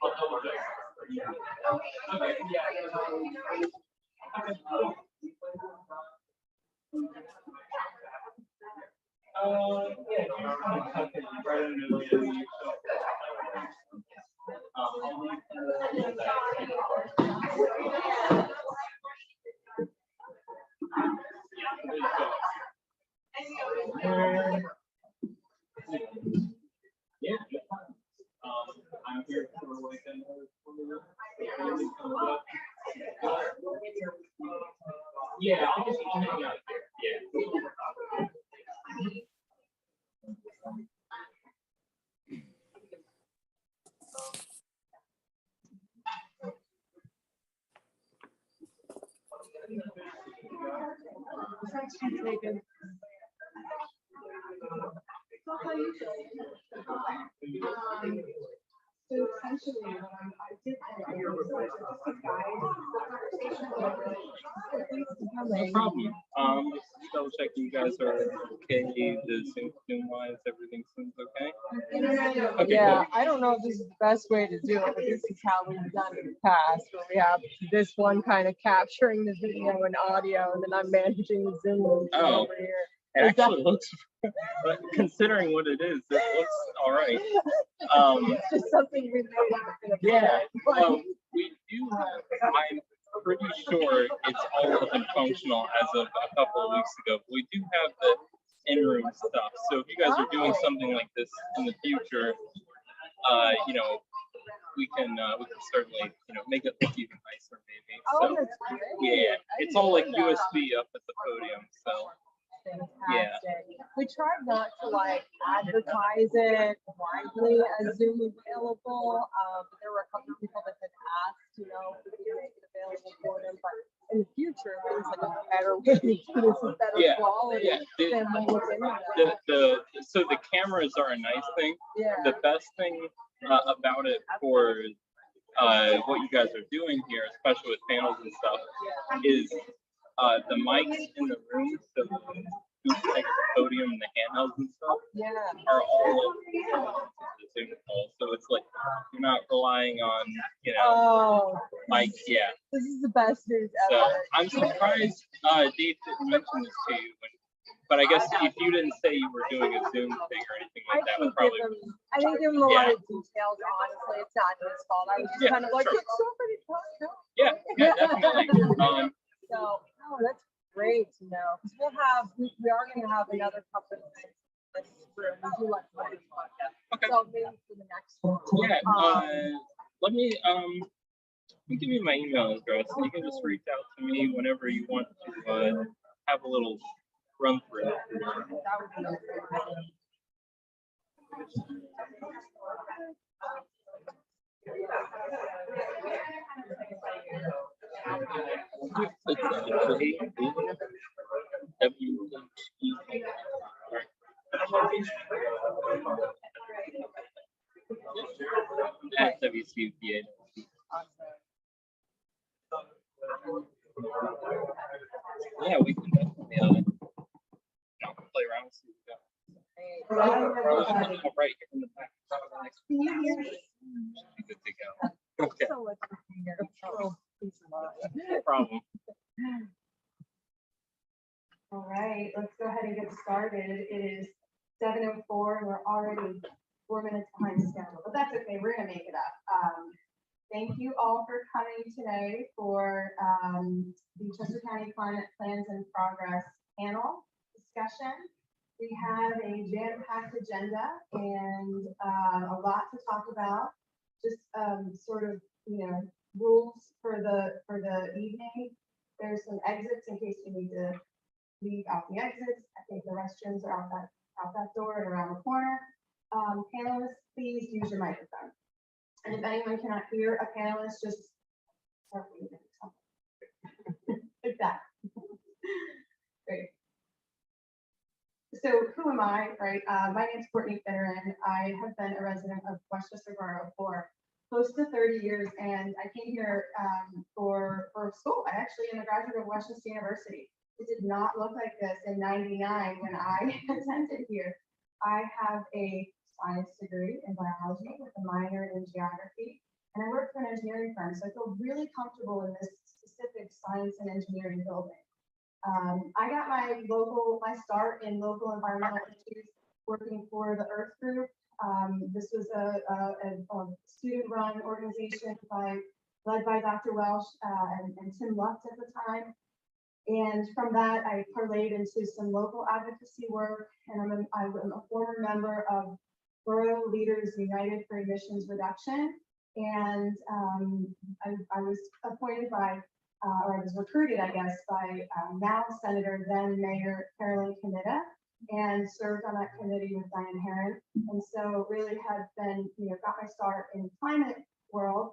I'll double check. Okay, yeah. Yeah, right in the middle of the week, so. Yeah. I'm here for like another. Yeah, I'll hang out there. Yeah. So essentially, I did just a guide the conversation. No problem. Just double check you guys are okay. The Zoom wise, everything seems okay. Okay, Yeah, cool. I don't know if this is the best way to do it, but this is how we've done it in the past, where we have this one kind of capturing the video and audio, and then I'm managing the Zoom link Oh. over here. It Is that- actually looks, considering what it is, it looks all right. It's just something we made up in a Yeah, minute. we do have, I'm pretty sure it's all up and functional as of a couple of weeks ago. But we do have the in-room stuff. So if you guys are doing something like this in the future, we can certainly, make it look even nicer maybe. Oh, So that's great. yeah, I it's didn't all like know that. USB up at the podium. So Fantastic. We tried not to like advertise it widely as Zoom available, but there were a couple of people that had asked, if we could make it available for them. But in the future, there's like a better way to do this with better yeah, quality yeah. than what was in there. So the cameras are a nice thing. Yeah. The best thing about it for what you guys are doing here, especially with panels and stuff, is the mics in the room, so the booth like at the podium and the handhelds and stuff Yeah. are all the Zoom call. So it's like you're not relying on, Oh, mics. Yeah. this is the best news So ever. I'm surprised Dave didn't mention this to you, but I guess if you didn't say you were doing a Zoom thing or anything like that, would probably. I didn't give him a lot of details, honestly. It's not his fault. I was just kind of like, sure. it's somebody talk. Yeah, definitely. So, oh, that's great to know. Because we are going to have another couple of things in this room. We do like one podcast. Okay. So maybe for the next one. Yeah. Let me give you my email address. And you can just reach out to me whenever you want to have a little run through. That would be great. At WCPA. Yeah, we can definitely play around and see what we got. Oh, right, you're in the back. Can you hear me? Should be good to go. Okay, So much for being here. Oh, peace of mind. no problem. All right, let's go ahead and get started. It is 7:04 and we're already 4 minutes behind schedule, but that's okay. We're gonna make it up. Thank you all for coming today for the Chester County Climate Plans and Progress panel discussion. We have a jam-packed agenda and a lot to talk about. Just sort of, rules for the evening. There's some exits in case you need to leave out the exits. I think the restrooms are out that door and around the corner. Panelists, please use your microphone. And if anyone cannot hear a panelist, just start leaving. Like that. Great. So who am I, right? My name is Courtney Finneran. I have been a resident of Westchester Borough for close to 30 years, and I came here for school. I actually am a graduate of Westchester University. It did not look like this in '99 when I attended here. I have a science degree in biology with a minor in geography, and I work for an engineering firm, so I feel really comfortable in this specific science and engineering building. I got my start in local environmental issues working for the Earth Group. This was a student-run organization led by Dr. Welsh and Tim Lutz at the time. And from that, I parlayed into some local advocacy work, and I'm a former member of Borough Leaders United for Emissions Reduction. And I was appointed or I was recruited, I guess, by now Senator, then Mayor Carolyn Comida, and served on that committee with Diane Herron. And so really have been, got my start in climate world.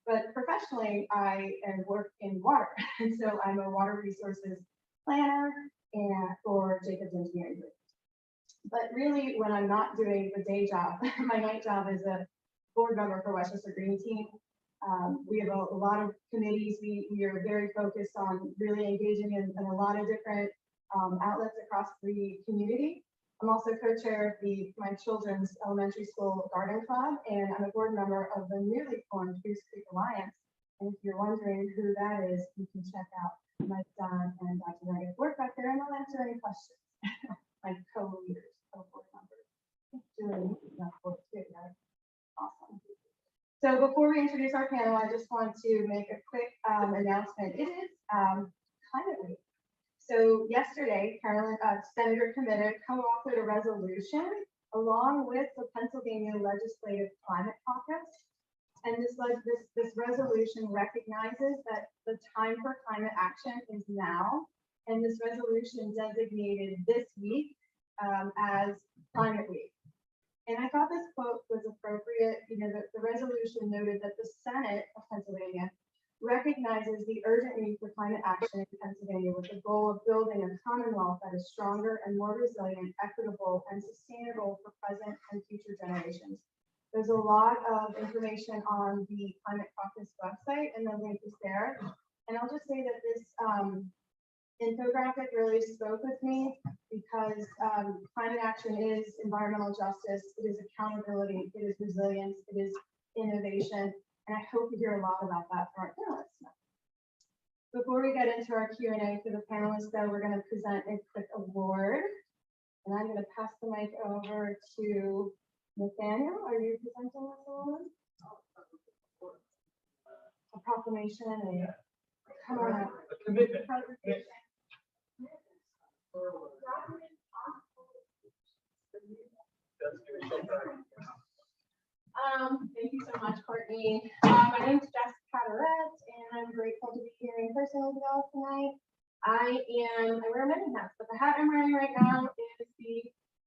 But professionally, I work in water. And so I'm a water resources planner for Jacobs Engineering Group. But really, when I'm not doing the day job, my night job is a board member for Westchester Green Team. We have a lot of committees. We are very focused on really engaging in a lot of different outlets across the community. I'm also co-chair of my children's elementary school garden club, and I'm a board member of the newly formed Goose Creek Alliance. And if you're wondering who that is, you can check out my son and Dr. Megan's work back there, and I'll answer any questions. My co-leaders, co-board members. Doing that work too, right? Awesome. So before we introduce our panel, I just want to make a quick announcement. It is Climate Week. So yesterday, Senator Comida co-authored a resolution along with the Pennsylvania Legislative Climate Caucus. And this resolution recognizes that the time for climate action is now. And this resolution designated this week as Climate Week. And I thought this quote was appropriate. The resolution noted that the Senate of Pennsylvania recognizes the urgent need for climate action in Pennsylvania with the goal of building a commonwealth that is stronger and more resilient, equitable, and sustainable for present and future generations. There's a lot of information on the Climate Caucus website, and the link is there. And I'll just say that this infographic really spoke with me because climate action is environmental justice, it is accountability, it is resilience, it is innovation. And I hope you hear a lot about that from our panelists. Before we get into our Q&A for the panelists, though, we're going to present a quick award. And I'm going to pass the mic over to Nathaniel. Are you presenting this award? A proclamation, come on up. A commitment. Thank you so much, Courtney. My name is Jessica Carteret, and I'm grateful to be here in person with you all tonight. I wear many hats, but the hat I'm wearing right now is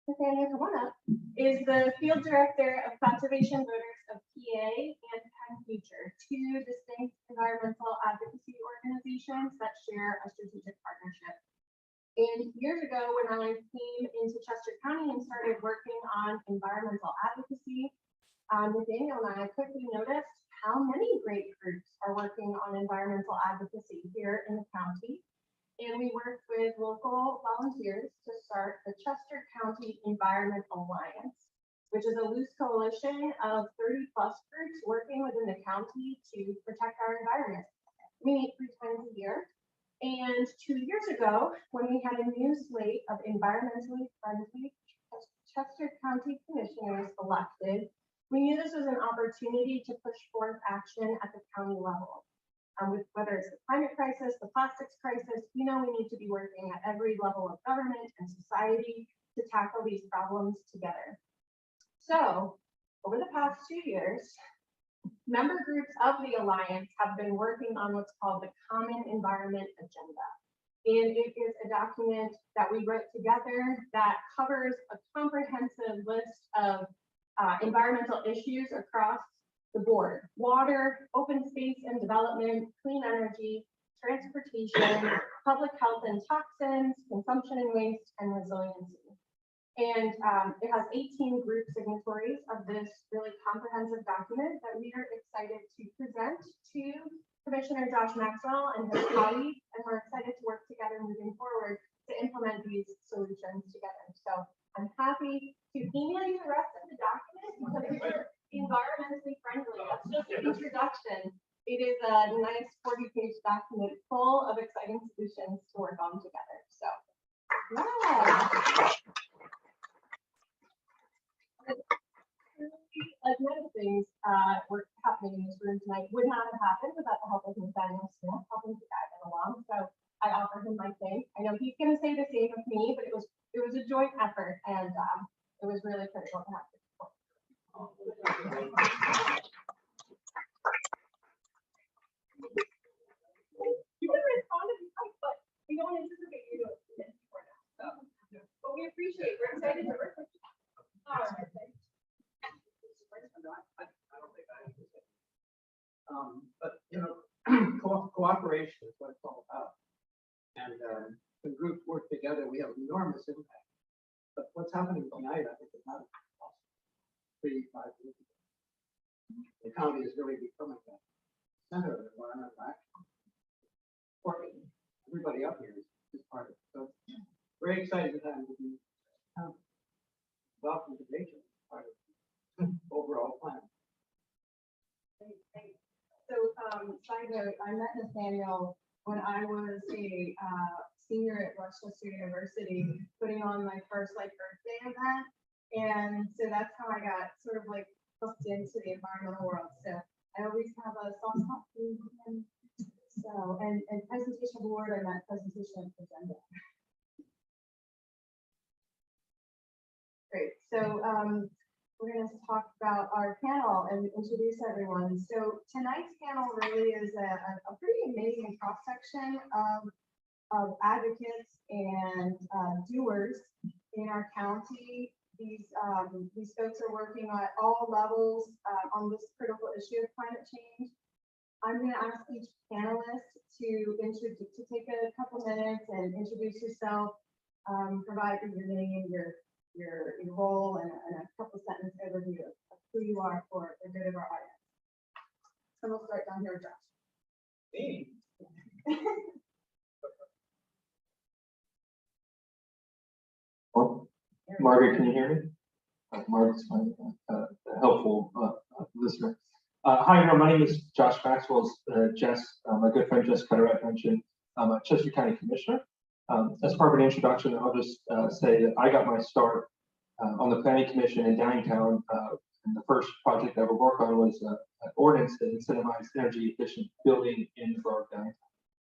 Nathaniel, come on up, is the field director of conservation voters of PA and Penn Future, two distinct environmental advocacy organizations that share a strategic partnership. And years ago, when I came into Chester County and started working on environmental advocacy, Nathaniel and I quickly noticed how many great groups are working on environmental advocacy here in the county. And we worked with local volunteers to start the Chester County Environment Alliance, which is a loose coalition of 30+ groups working within the county to protect our environment. We meet 3 times a year. And 2 years ago, when we had a new slate of environmentally friendly Chester County commissioners elected, we knew this was an opportunity to push forth action at the county level. With whether it's the climate crisis, the plastics crisis, we need to be working at every level of government and society to tackle these problems together. So over the past 2 years, member groups of the Alliance have been working on what's called the Common Environment Agenda. And it is a document that we wrote together that covers a comprehensive list of environmental issues across the board: water, open space and development, clean energy, transportation, public health and toxins, consumption and waste, and resiliency. And it has 18 group signatories of this really comprehensive document that we are excited to present to Commissioner Josh Maxwell and his colleagues, and we're excited to work together moving forward to implement these solutions together. So I'm happy to email you the rest of the document because it's environmentally friendly. That's just an introduction. It is a nice 40-page document full of exciting solutions to work on together. So, yeah. Like many things were happening in this room tonight would not have happened without the help of Nathaniel Smith helping to guide them along. So I offer him my thanks. I know he's going to say the same of me, but it was a joint effort, and it was really critical to have this support. You can respond if you like, but we don't anticipate you to do it before now. So, but we appreciate. We're excited to work with you. All right. Thanks. But you know, cooperation is what it's all about. And when groups work together, we have enormous impact. But what's happening tonight, I think, is not 3-5 years ago. The county is really becoming the center of environmental action. Everybody up here is part of it. So very exciting time to be welcome to nature, part of the overall plan. So, side note, I met Nathaniel when I was a senior at Westchester University, putting on my first like Earth Day event. And so that's how I got sort of like hooked into the environmental world. So I always have a soft spot for him. So, and presentation board, I meant presentation agenda. Great. So, we're going to talk about our panel and introduce everyone. So tonight's panel really is a pretty amazing cross-section of advocates and doers in our county. These folks are working at all levels on this critical issue of climate change. I'm going to ask each panelist to take a couple minutes and introduce yourself, provide your name, your role, and a couple sentence overview of who you are for the good of our audience. So we'll start down here with Josh. Me? Well, Margaret, can you hear me? Margaret's my helpful listener. Hi, everyone. My name is Josh Maxwell. Jess, my good friend Jess Carteret mentioned, I'm a Chester County Commissioner. As part of an introduction, I'll just say that I got my start on the Planning Commission in Downtown. And the first project I ever worked on was an ordinance that incentivized energy efficient building in the borough of Downtown.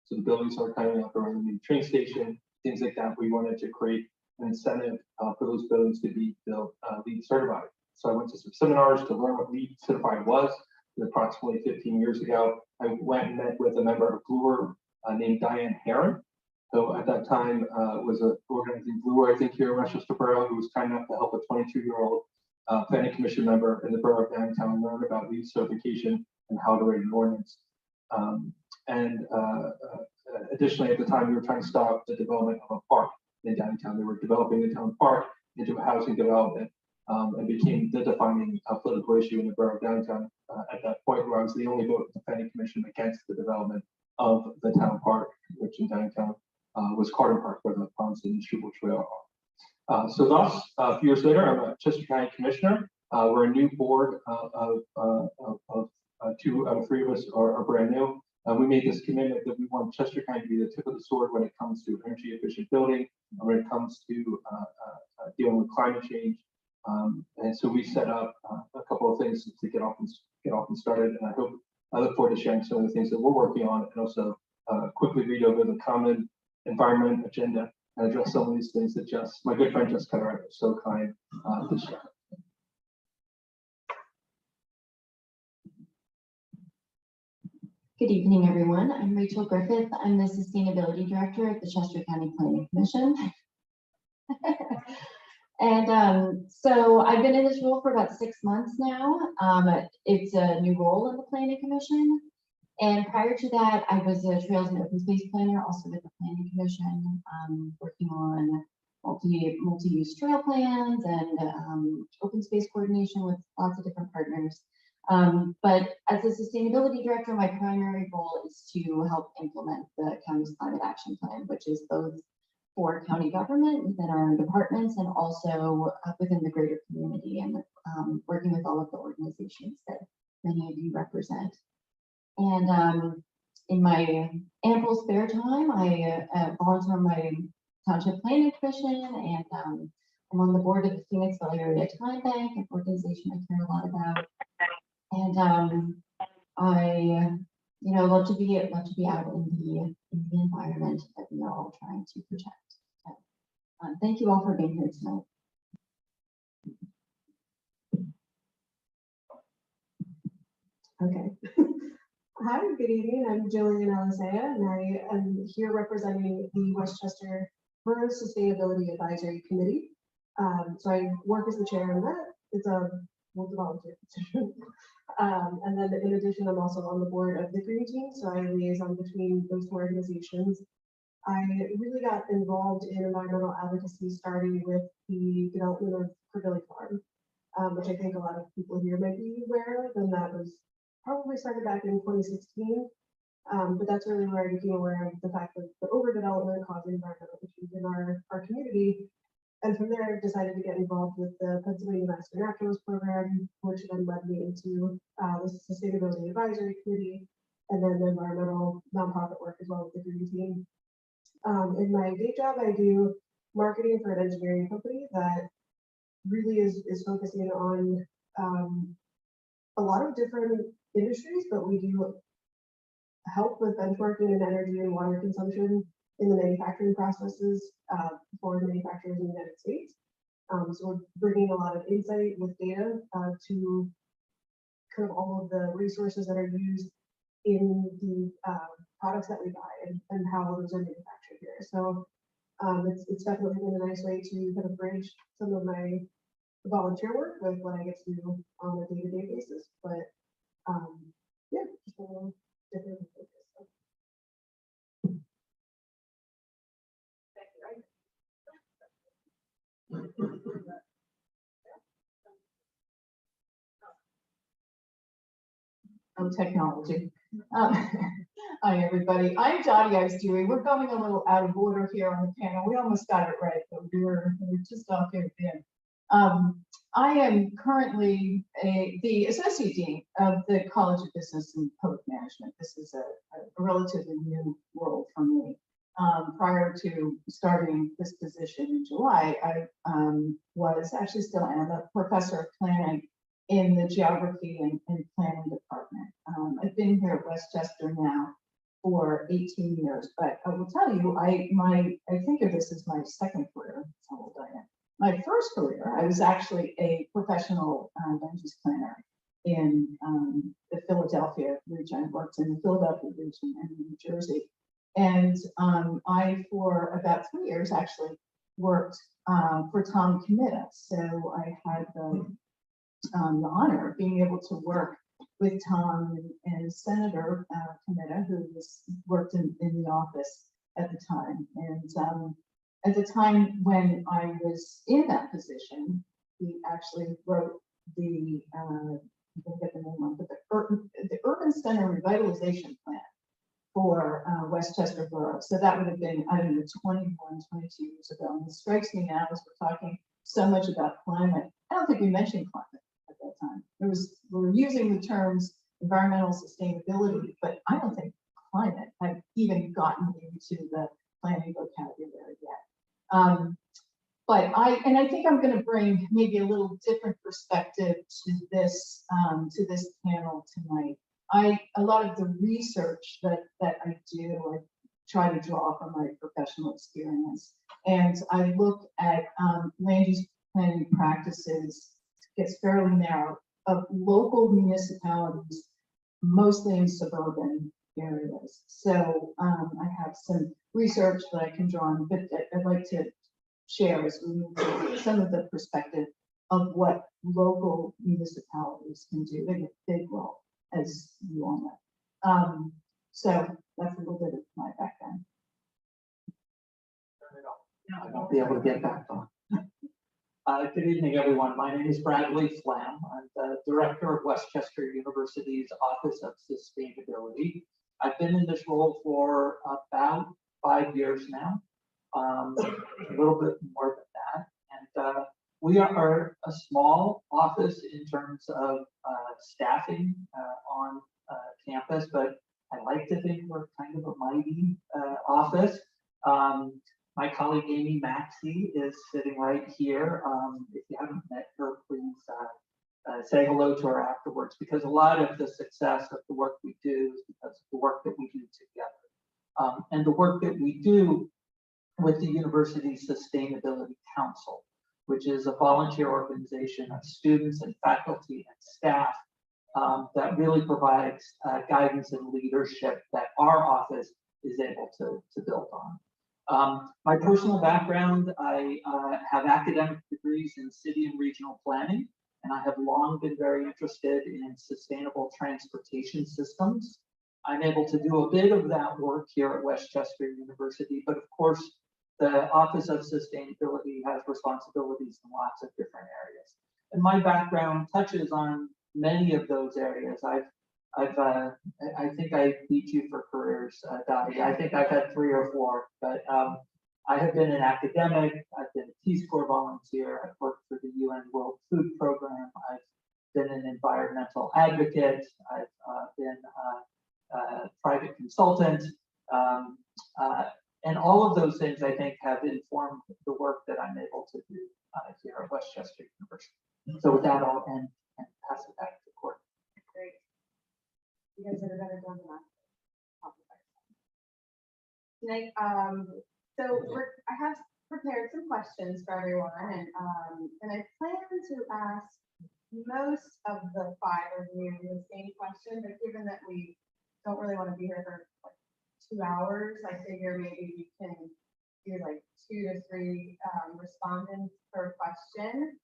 So the buildings are coming up around the new train station, things like that. We wanted to create an incentive for those buildings to be built LEED certified. So I went to some seminars to learn what LEED certified was. And approximately 15 years ago, I went and met with a member of Bloor named Diane Herron, who at that time was organizing Bloor, I think, here in Westchester Borough, who was kind enough to help a 22-year-old planning commission member in the borough of Downtown learn about LEED certification and how to write an ordinance. Additionally, at the time, we were trying to stop the development of a park in downtown. They were developing the town park into a housing development and became the defining political issue in the borough of Downtown at that point, where I was the only vote of the planning commission against the development of the town park, which in downtown was Carter Park, where the ponds and Schuylkill Trail are. So thus, a few years later, I'm a Chester County Commissioner. We're a new board of 2 out of 3 of us are brand new. We made this commitment that we want Chester County to be the tip of the sword when it comes to energy efficient building, when it comes to dealing with climate change. And so we set up a couple of things to get off and started. And I look forward to sharing some of the things that we're working on, and also quickly read over the common environment agenda and address some of these things that my good friend Jess Carteret was so kind to share. Good evening, everyone. I'm Rachel Griffith. I'm the Sustainability Director at the Chester County Planning Commission. And so I've been in this role for about 6 months now. It's a new role in the Planning Commission. And prior to that, I was a Trails and Open Space Planner, also with the Planning Commission, working on multi-use trail plans and open space coordination with lots of different partners. But as a sustainability director, my primary role is to help implement the county's climate action plan, which is both for county government within our own departments and also within the greater community and working with all of the organizations that many of you represent. And in my ample spare time, I volunteer on my Township Planning Commission, and I'm on the board of the Phoenixville Area Time Bank, an organization I care a lot about. And I, love to be out in the environment that we are all trying to protect. So, thank you all for being here tonight. Okay. Hi, good evening. I'm Jillian Alisea, and I am here representing the Westchester Borough Sustainability Advisory Committee. So I work as the chair on that. It's a volunteer position. And then in addition, I'm also on the board of the Green Team, so I liaison between those two organizations. I really got involved in environmental advocacy starting with the development of Curvilly Farm, which I think a lot of people here might be aware of, and that was probably started back in 2016. But that's really where I became aware of the fact that the overdevelopment causing environmental issues in our community. And from there, I decided to get involved with the Pennsylvania Master Naturalist Program, which then led me into the Sustainability Advisory Committee, and then the environmental nonprofit work as well with the Green Team. In my day job, I do marketing for an engineering company that really is focusing on a lot of different industries, but we do help with benchmarking in energy and water consumption in the manufacturing processes for manufacturers in the United States. So we're bringing a lot of insight with data to kind of all of the resources that are used in the products that we buy and how those are manufactured here. So it's definitely been a nice way to kind of bridge some of my volunteer work with what I get to do on a day-to-day basis. But yeah, just a little different focus. Technology. Hi, everybody. I'm Dottie Ice-Dewey. We're going a little out of order here on the panel. We almost got it right, but we're just off here at the end. I am currently the Associate Dean of the College of Business and Public Management. This is a relatively new role for me. Prior to starting this position in July, I was actually still am a professor of planning in the geography and planning department. I've been here at Westchester now for 18 years, but I will tell you, I think of this as my second career. That's how old I am. My first career, I was actually a professional land use planner in the Philadelphia region. I worked in the Philadelphia region and New Jersey. And I, for about 3 years, actually worked for Tom Comita. So I had the honor of being able to work with Tom and Senator Comita, who worked in the office at the time. And at the time when I was in that position, he actually wrote the, I don't get the name wrong, but the Urban Center Revitalization Plan for Westchester Borough. So that would have been, I don't know, 21, 22 years ago. And it strikes me now as we're talking so much about climate. I don't think we mentioned climate at that time. We were using the terms environmental sustainability, but I don't think climate had even gotten into the planning vocabulary yet. But I think I'm going to bring maybe a little different perspective to this panel tonight. A lot of the research that I do, I try to draw from my professional experience, and I look at land use planning practices, gets fairly narrow, of local municipalities, mostly in suburban areas. So I have some research that I can draw on, but I'd like to share as we move to some of the perspective of what local municipalities can do. They have a big role, as you all know. So that's a little bit of my background. I won't be able to get back on. Good evening, everyone. My name is Bradley Flam. I'm the director of Westchester University's Office of Sustainability. I've been in this role for about 5 years now. a little bit more than that. And we are a small office in terms of staffing on campus, but I like to think we're kind of a mighty office. My colleague Amy Maxey is sitting right here. If you haven't met her, please say hello to her afterwards, because a lot of the success of the work we do is because of the work that we do together. And the work that we do with the University Sustainability Council, which is a volunteer organization of students and faculty and staff that really provides guidance and leadership that our office is able to build on. My personal background, I have academic degrees in city and regional planning, and I have long been very interested in sustainable transportation systems. I'm able to do a bit of that work here at Westchester University, but of course, the Office of Sustainability has responsibilities in lots of different areas. And my background touches on many of those areas. I think I beat you for careers, Dottie. I think I've had 3 or 4, but I have been an academic, I've been a Peace Corps volunteer, I've worked for the UN World Food Program, I've been an environmental advocate, I've been a private consultant, and all of those things I think have informed the work that I'm able to do here at Westchester University. So with that, I'll end and pass it back to Courtney. Great. You guys did a better job than I. Tonight, I have prepared some questions for everyone, and I plan to ask most of the 5 of you the same question, but given that we don't really want to be here for like 2 hours, I figure maybe we can do like 2 to 3 respondents per question.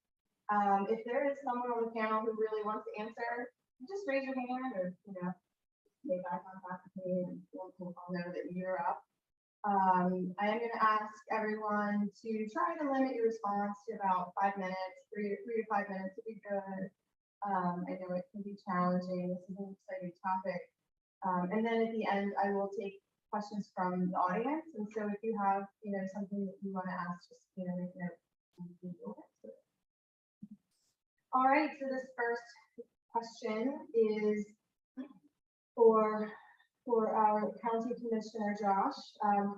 If there is someone on the panel who really wants to answer, just raise your hand or make eye contact with me, and I'll know that you're up. I am going to ask everyone to try to limit your response to about 5 minutes, 3 to 5 minutes would be good. I know it can be challenging. This is an exciting topic. And then at the end, I will take questions from the audience. And so if you have, something that you want to ask, just, make a note. All right, so this first question is for our County Commissioner Josh.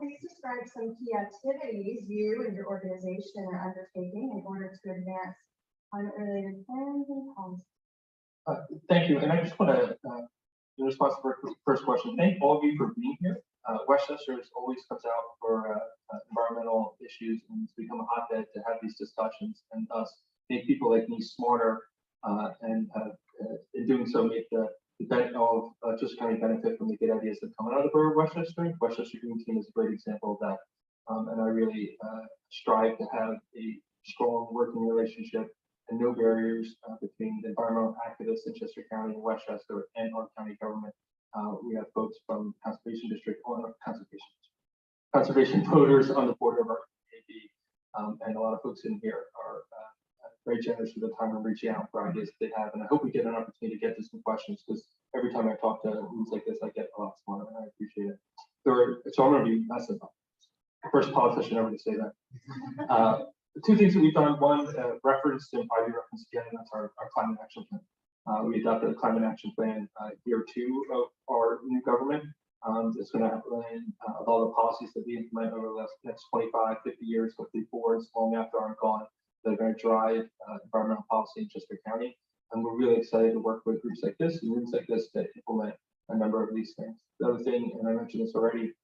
Please describe some key activities you and your organization are undertaking in order to advance climate-related plans and policies. Thank you. And I just want to, in response to the first question, thank all of you for being here. Westchester always comes out for environmental issues, and it's become a hotbed to have these discussions and thus make people like me smarter, and in doing so make the all of Chester County benefit from the good ideas that come out of the borough of Westchester. Westchester Green Team is a great example of that. And I really strive to have a strong working relationship and no barriers between the environmental activists in Chester County and Westchester and our county government. We have folks from Conservation District or conservation voters on the board of our community, and a lot of folks in here are very generous with the time and reaching out for ideas that they have. And I hope we get an opportunity to get to some questions, because every time I talk to rooms like this, I get a lot smarter, and I appreciate it. So I'm going to be massive. First politician ever to say that. The 2 things that we've done: one, reference to 5-year reference again, and that's our climate action plan. We adopted a climate action plan year 2 of our new government. It's going to outline all the policies that we implement over the next 25, 50 years, hopefully boards long after I'm gone, that are going to drive environmental policy in Chester County. And we're really excited to work with groups like this and rooms like this to implement a number of these things. The other thing, and I mentioned this already,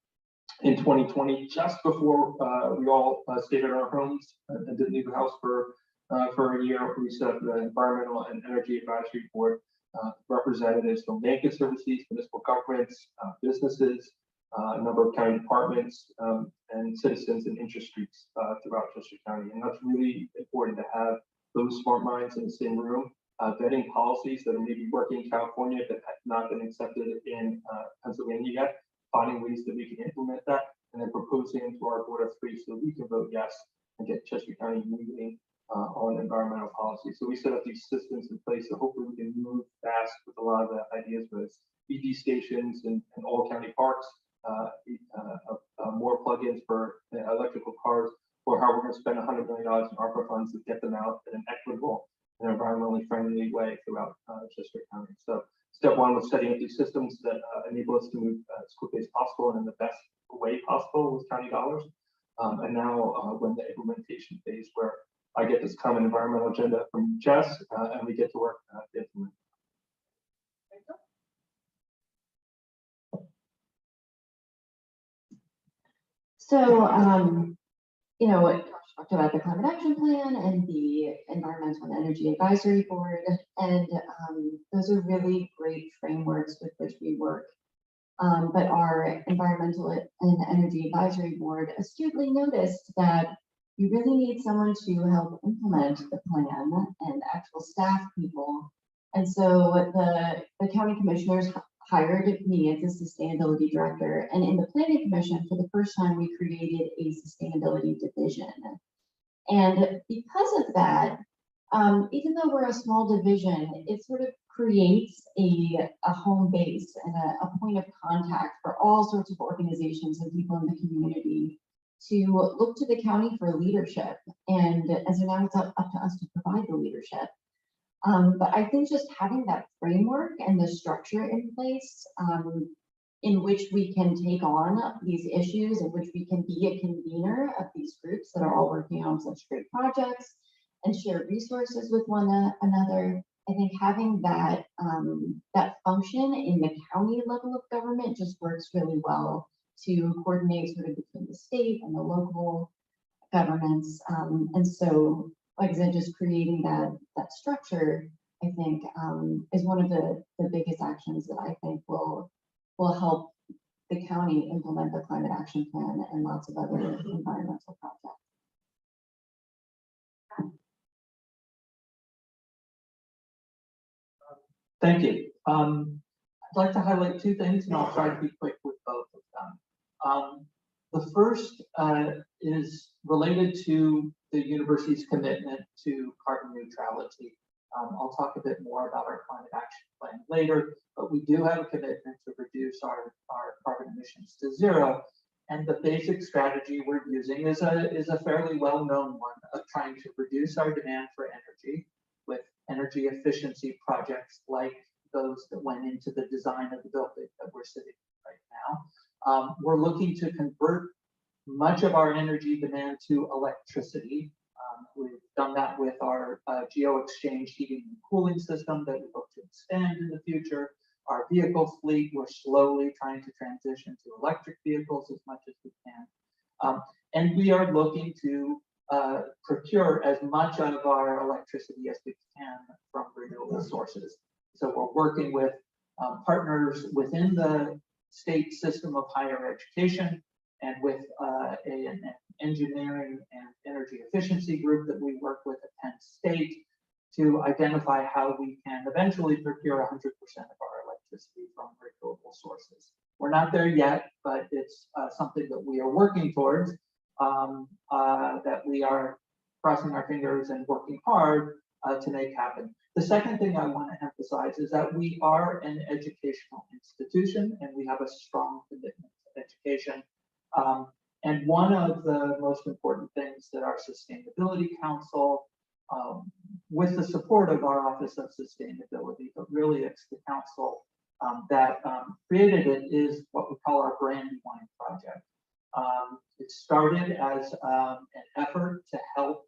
in 2020, just before we all stayed in our homes and didn't leave the house for a year, we set up the Environmental and Energy Advisory Board, representatives from banking services, municipal governments, businesses, a number of county departments, and citizens and interest groups throughout Chester County. And that's really important to have those smart minds in the same room, vetting policies that are maybe working in California that have not been accepted in Pennsylvania yet, finding ways that we can implement that, and then proposing to our board of 3 so we can vote yes and get Chester County moving on environmental policy. So we set up these systems in place, so hopefully we can move fast with a lot of the ideas with EV stations and all county parks, more plugins for electrical cars, or how we're going to spend $100 million in ARPA funds to get them out in an equitable and environmentally friendly way throughout Chester County. So step one was setting up these systems that enable us to move as quickly as possible and in the best way possible with county dollars. And now we're in the implementation phase where I get this common environmental agenda from Jess, and we get to work to implement. So, you know, Josh talked about the climate action plan and the environmental and energy advisory board, and those are really great frameworks with which we work. But our environmental and energy advisory board astutely noticed that you really need someone to help implement the plan and actual staff people. And so the county commissioners hired me as a sustainability director. And in the planning commission, for the first time, we created a sustainability division. And because of that, even though we're a small division, it sort of creates a home base and a point of contact for all sorts of organizations and people in the community to look to the county for leadership. And so now it's up to us to provide the leadership. But I think just having that framework and the structure in place in which we can take on these issues, in which we can be a convener of these groups that are all working on such great projects and share resources with one another. I think having that that function in the county level of government just works really well to coordinate sort of between the state and the local governments. And so, like I said, just creating that structure, I think, is one of the biggest actions that I think will help the county implement the climate action plan and lots of other environmental projects. Thank you. I'd like to highlight two things, and I'll try to be quick with both of them. The first is related to the university's commitment to carbon neutrality. I'll talk a bit more about our climate action plan later, but we do have a commitment to reduce our carbon emissions to zero. And the basic strategy we're using is a fairly well-known one of trying to reduce our demand for energy with energy efficiency projects like those that went into the design of the building that we're sitting in right now. We're looking to convert much of our energy demand to electricity. We've done that with our geo-exchange heating and cooling system that we hope to expand in the future. Our vehicle fleet, we're slowly trying to transition to electric vehicles as much as we can. And we are looking to procure as much of our electricity as we can from renewable sources. So we're working with partners within the state system of higher education and with an engineering and energy efficiency group that we work with at Penn State to identify how we can eventually procure 100% of our electricity from renewable sources. We're not there yet, but it's something that we are working towards, that we are crossing our fingers and working hard to make happen. The second thing I want to emphasize is that we are an educational institution and we have a strong commitment to education. And one of the most important things that our Sustainability Council, with the support of our Office of Sustainability, but really it's the council that created it, is what we call our Brandywine Project. It started as an effort to help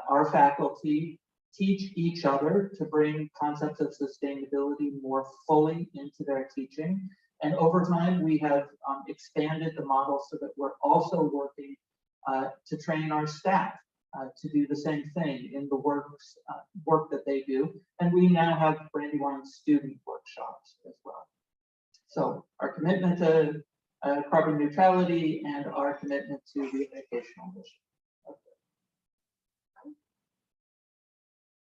our faculty teach each other to bring concepts of sustainability more fully into their teaching. And over time, we have expanded the model so that we're also working to train our staff to do the same thing in the work that they do. And we now have Brandywine student workshops as well. So our commitment to carbon neutrality and our commitment to the educational mission.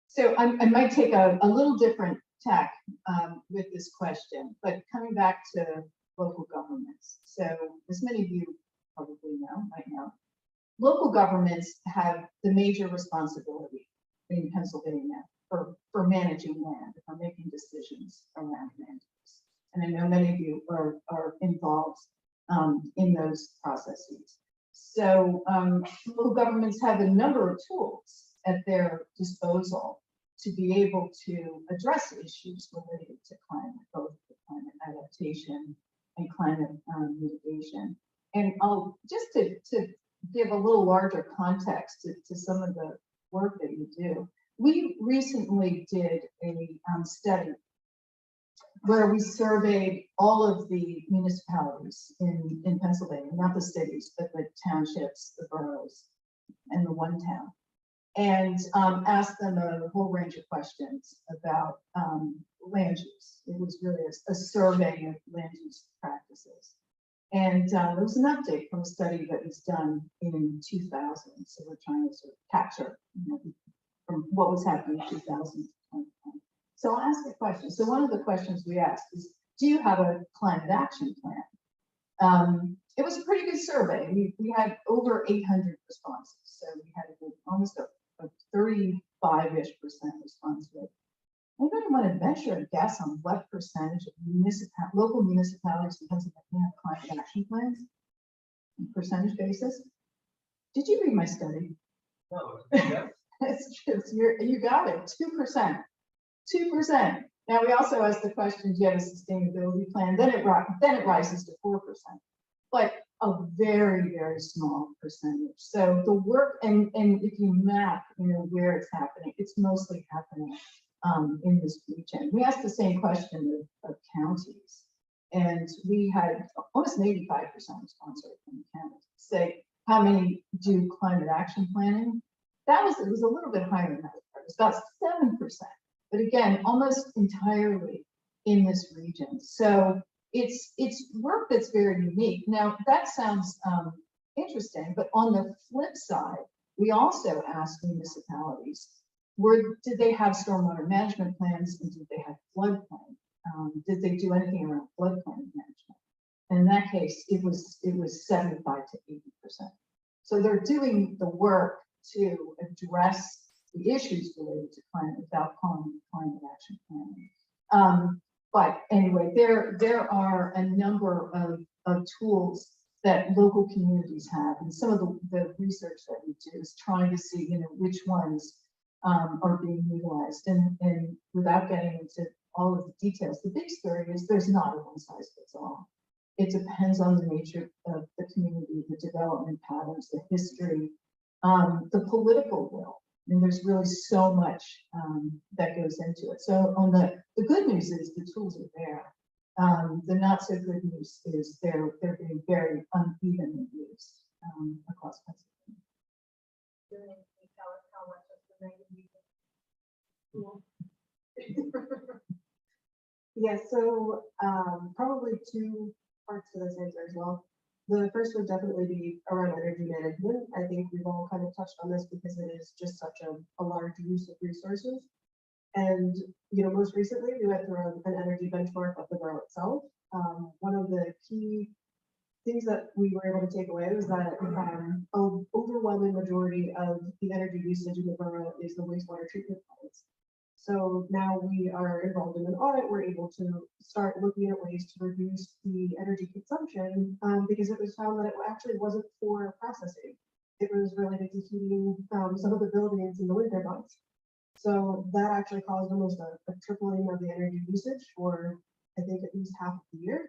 So I might take a little different tack with this question, but coming back to local governments. So as many of you probably might know, local governments have the major responsibility in Pennsylvania for managing land, for making decisions around land use. And I know many of you are involved in those processes. So local governments have a number of tools at their disposal to be able to address issues related to climate, both climate adaptation and climate mitigation. And I'll just to give a little larger context to some of the work that you do. We recently did a study where we surveyed all of the municipalities in Pennsylvania, not the cities, but the townships, the boroughs, and the one town, and asked them a whole range of questions about land use. It was really a survey of land use practices. And there was an update from a study that was done in 2000. So we're trying to sort of capture, from what was happening in 2000 to 2020. So I'll ask a question. So one of the questions we asked is, do you have a climate action plan? It was a pretty good survey. We had over 800 responses. So we had almost a 35-ish% response rate. Anybody want to venture a guess on what percentage of local municipalities in Pennsylvania have climate action plans? On a percentage basis? Did you read my study? No. You got it, 2%. 2%. Now we also asked the question, do you have a sustainability plan? Then it rises to 4%, but a very, very small percentage. So the work, and if you map, where it's happening, it's mostly happening in this region. We asked the same question of counties, and we had almost an 85% response rate from the counties. Say, how many do climate action planning? It was a little bit higher than that. It was about 7%. But again, almost entirely in this region. So it's work that's very unique. Now that sounds interesting, but on the flip side, we also asked municipalities, did they have stormwater management plans and did they have floodplain? Did they do anything around floodplain management? And in that case, it was 75 to 80%. So they're doing the work to address the issues related to climate without calling it climate action planning. But anyway, there are a number of tools that local communities have, and some of the research that we do is trying to see, which ones are being utilized. And without getting into all of the details, the big story is there's not a one size fits all. It depends on the nature of the community, the development patterns, the history, the political will. And there's really so much that goes into it. So on the good news is the tools are there. The not so good news is they're being very unevenly used across Pennsylvania. Yeah, so probably two parts to this answer as well. The first would definitely be around energy management. I think we've all kind of touched on this because it is just such a large use of resources. And, most recently we went through an energy benchmark of the borough itself. One of the key things that we were able to take away was that an overwhelming majority of the energy usage in the borough is the wastewater treatment plants. So now we are involved in an audit, we're able to start looking at ways to reduce the energy consumption because it was found that it actually wasn't for processing. It was related to heating some of the buildings in the winter months. So that actually caused almost a tripling of the energy usage for, I think, at least half of the year.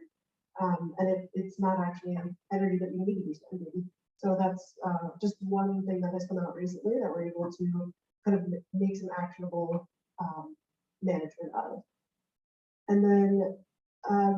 And it's not actually energy that you need to be spending. So that's just one thing that has come out recently that we're able to kind of make some actionable management of. And then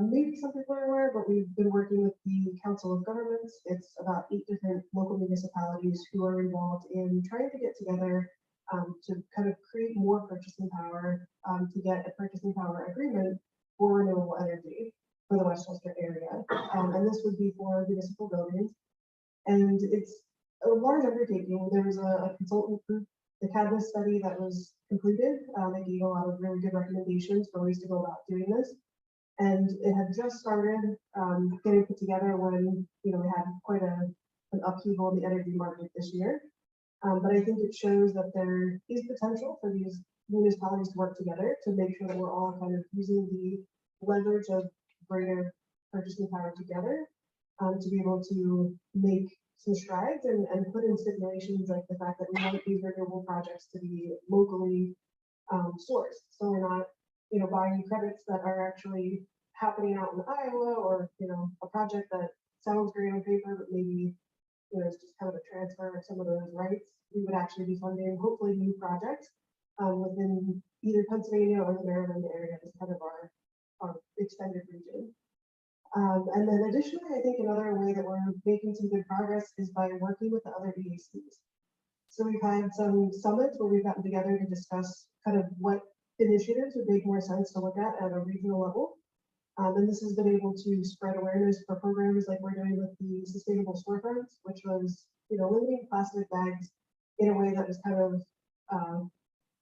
maybe some people are aware, but we've been working with the Council of Governments. It's about 8 different local municipalities who are involved in trying to get together to kind of create more purchasing power, to get a purchasing power agreement for renewable energy for the Westchester area. And this would be for municipal buildings. And it's a large undertaking. There was a consultant group, the Cadmus study that was completed. They gave a lot of really good recommendations for ways to go about doing this. And it had just started getting put together when we had quite an upheaval in the energy market this year. But I think it shows that there is potential for these municipalities to work together to make sure that we're all kind of using the leverage of greater purchasing power together to be able to make some strides and put in stipulations like the fact that we want these renewable projects to be locally sourced. So we're not, you know, buying credits that are actually happening out in Iowa, or, you know, a project that sounds great on paper, but maybe, you know, it's just kind of a transfer of some of those rights. We would actually be funding hopefully new projects within either Pennsylvania or the Maryland area as kind of our extended region. And then additionally, I think another way that we're making some good progress is by working with the other EACs. So we've had some summits where we've gotten together to discuss kind of what initiatives would make more sense to look at a regional level. And this has been able to spread awareness for programs like we're doing with the sustainable storefronts, which was, you know, limiting plastic bags in a way that was kind of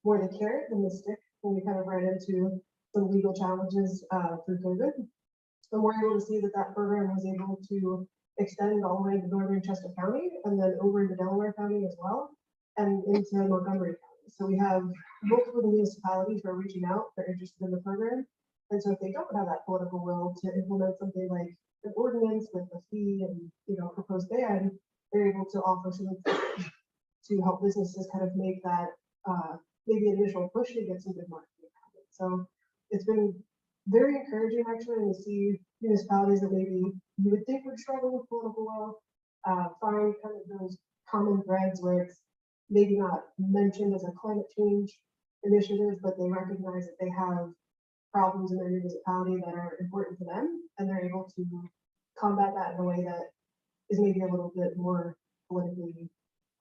more the carrot than the stick when we kind of ran into some legal challenges through COVID. And we're able to see that that program was able to extend all the way to northern Chester County and then over into Delaware County as well, and into Montgomery County. So we have multiple municipalities who are reaching out, they're interested in the program. And so if they don't have that political will to implement something like an ordinance with a fee and, you know, proposed ban, they're able to offer some to help businesses kind of make that maybe initial push to get some good marketing. So it's been very encouraging actually to see municipalities that maybe you would think would struggle with political will find kind of those common threads where it's maybe not mentioned as a climate change initiative, but they recognize that they have problems in their municipality that are important to them, and they're able to combat that in a way that is maybe a little bit more politically,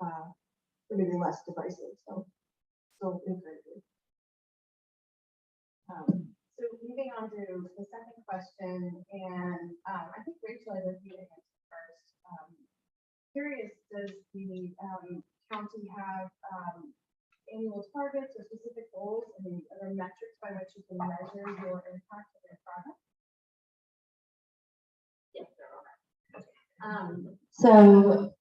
or maybe less divisive. So encouraging. So moving on to the second question, and I think Rachel, I would be answer first. Curious, does the county have annual targets or specific goals and other metrics by which you can measure your impact of your project? Yes, there are. So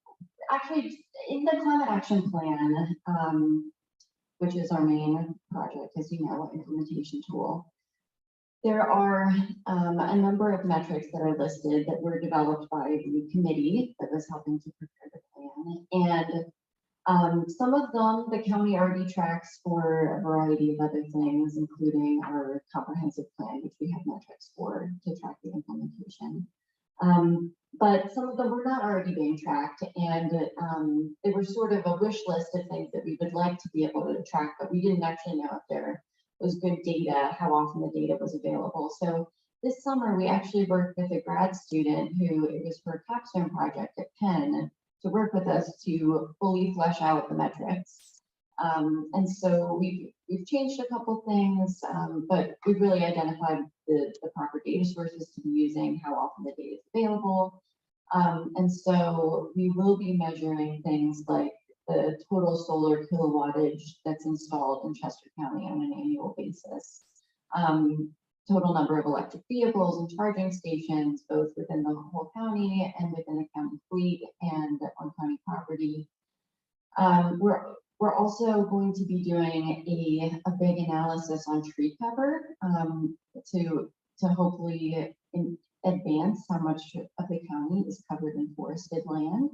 actually, in the climate action plan, which is our main project, as you know, implementation tool, there are a number of metrics that are listed that were developed by the committee that was helping to prepare the plan. And some of them the county already tracks for a variety of other things, including our comprehensive plan, which we have metrics for to track the implementation. But some of them were not already being tracked, and they were sort of a wish list of things that we would like to be able to track, but we didn't actually know if there was good data, how often the data was available. So this summer, we actually worked with a grad student who it was her capstone project at Penn to work with us to fully flesh out the metrics. And so we've changed a couple things, but we've really identified the proper data sources to be using, how often the data is available. And so we will be measuring things like the total solar kilowattage that's installed in Chester County on an annual basis. Total number of electric vehicles and charging stations, both within the whole county and within the county fleet and on county property. We're also going to be doing a big analysis on tree cover to hopefully advance how much of the county is covered in forested land.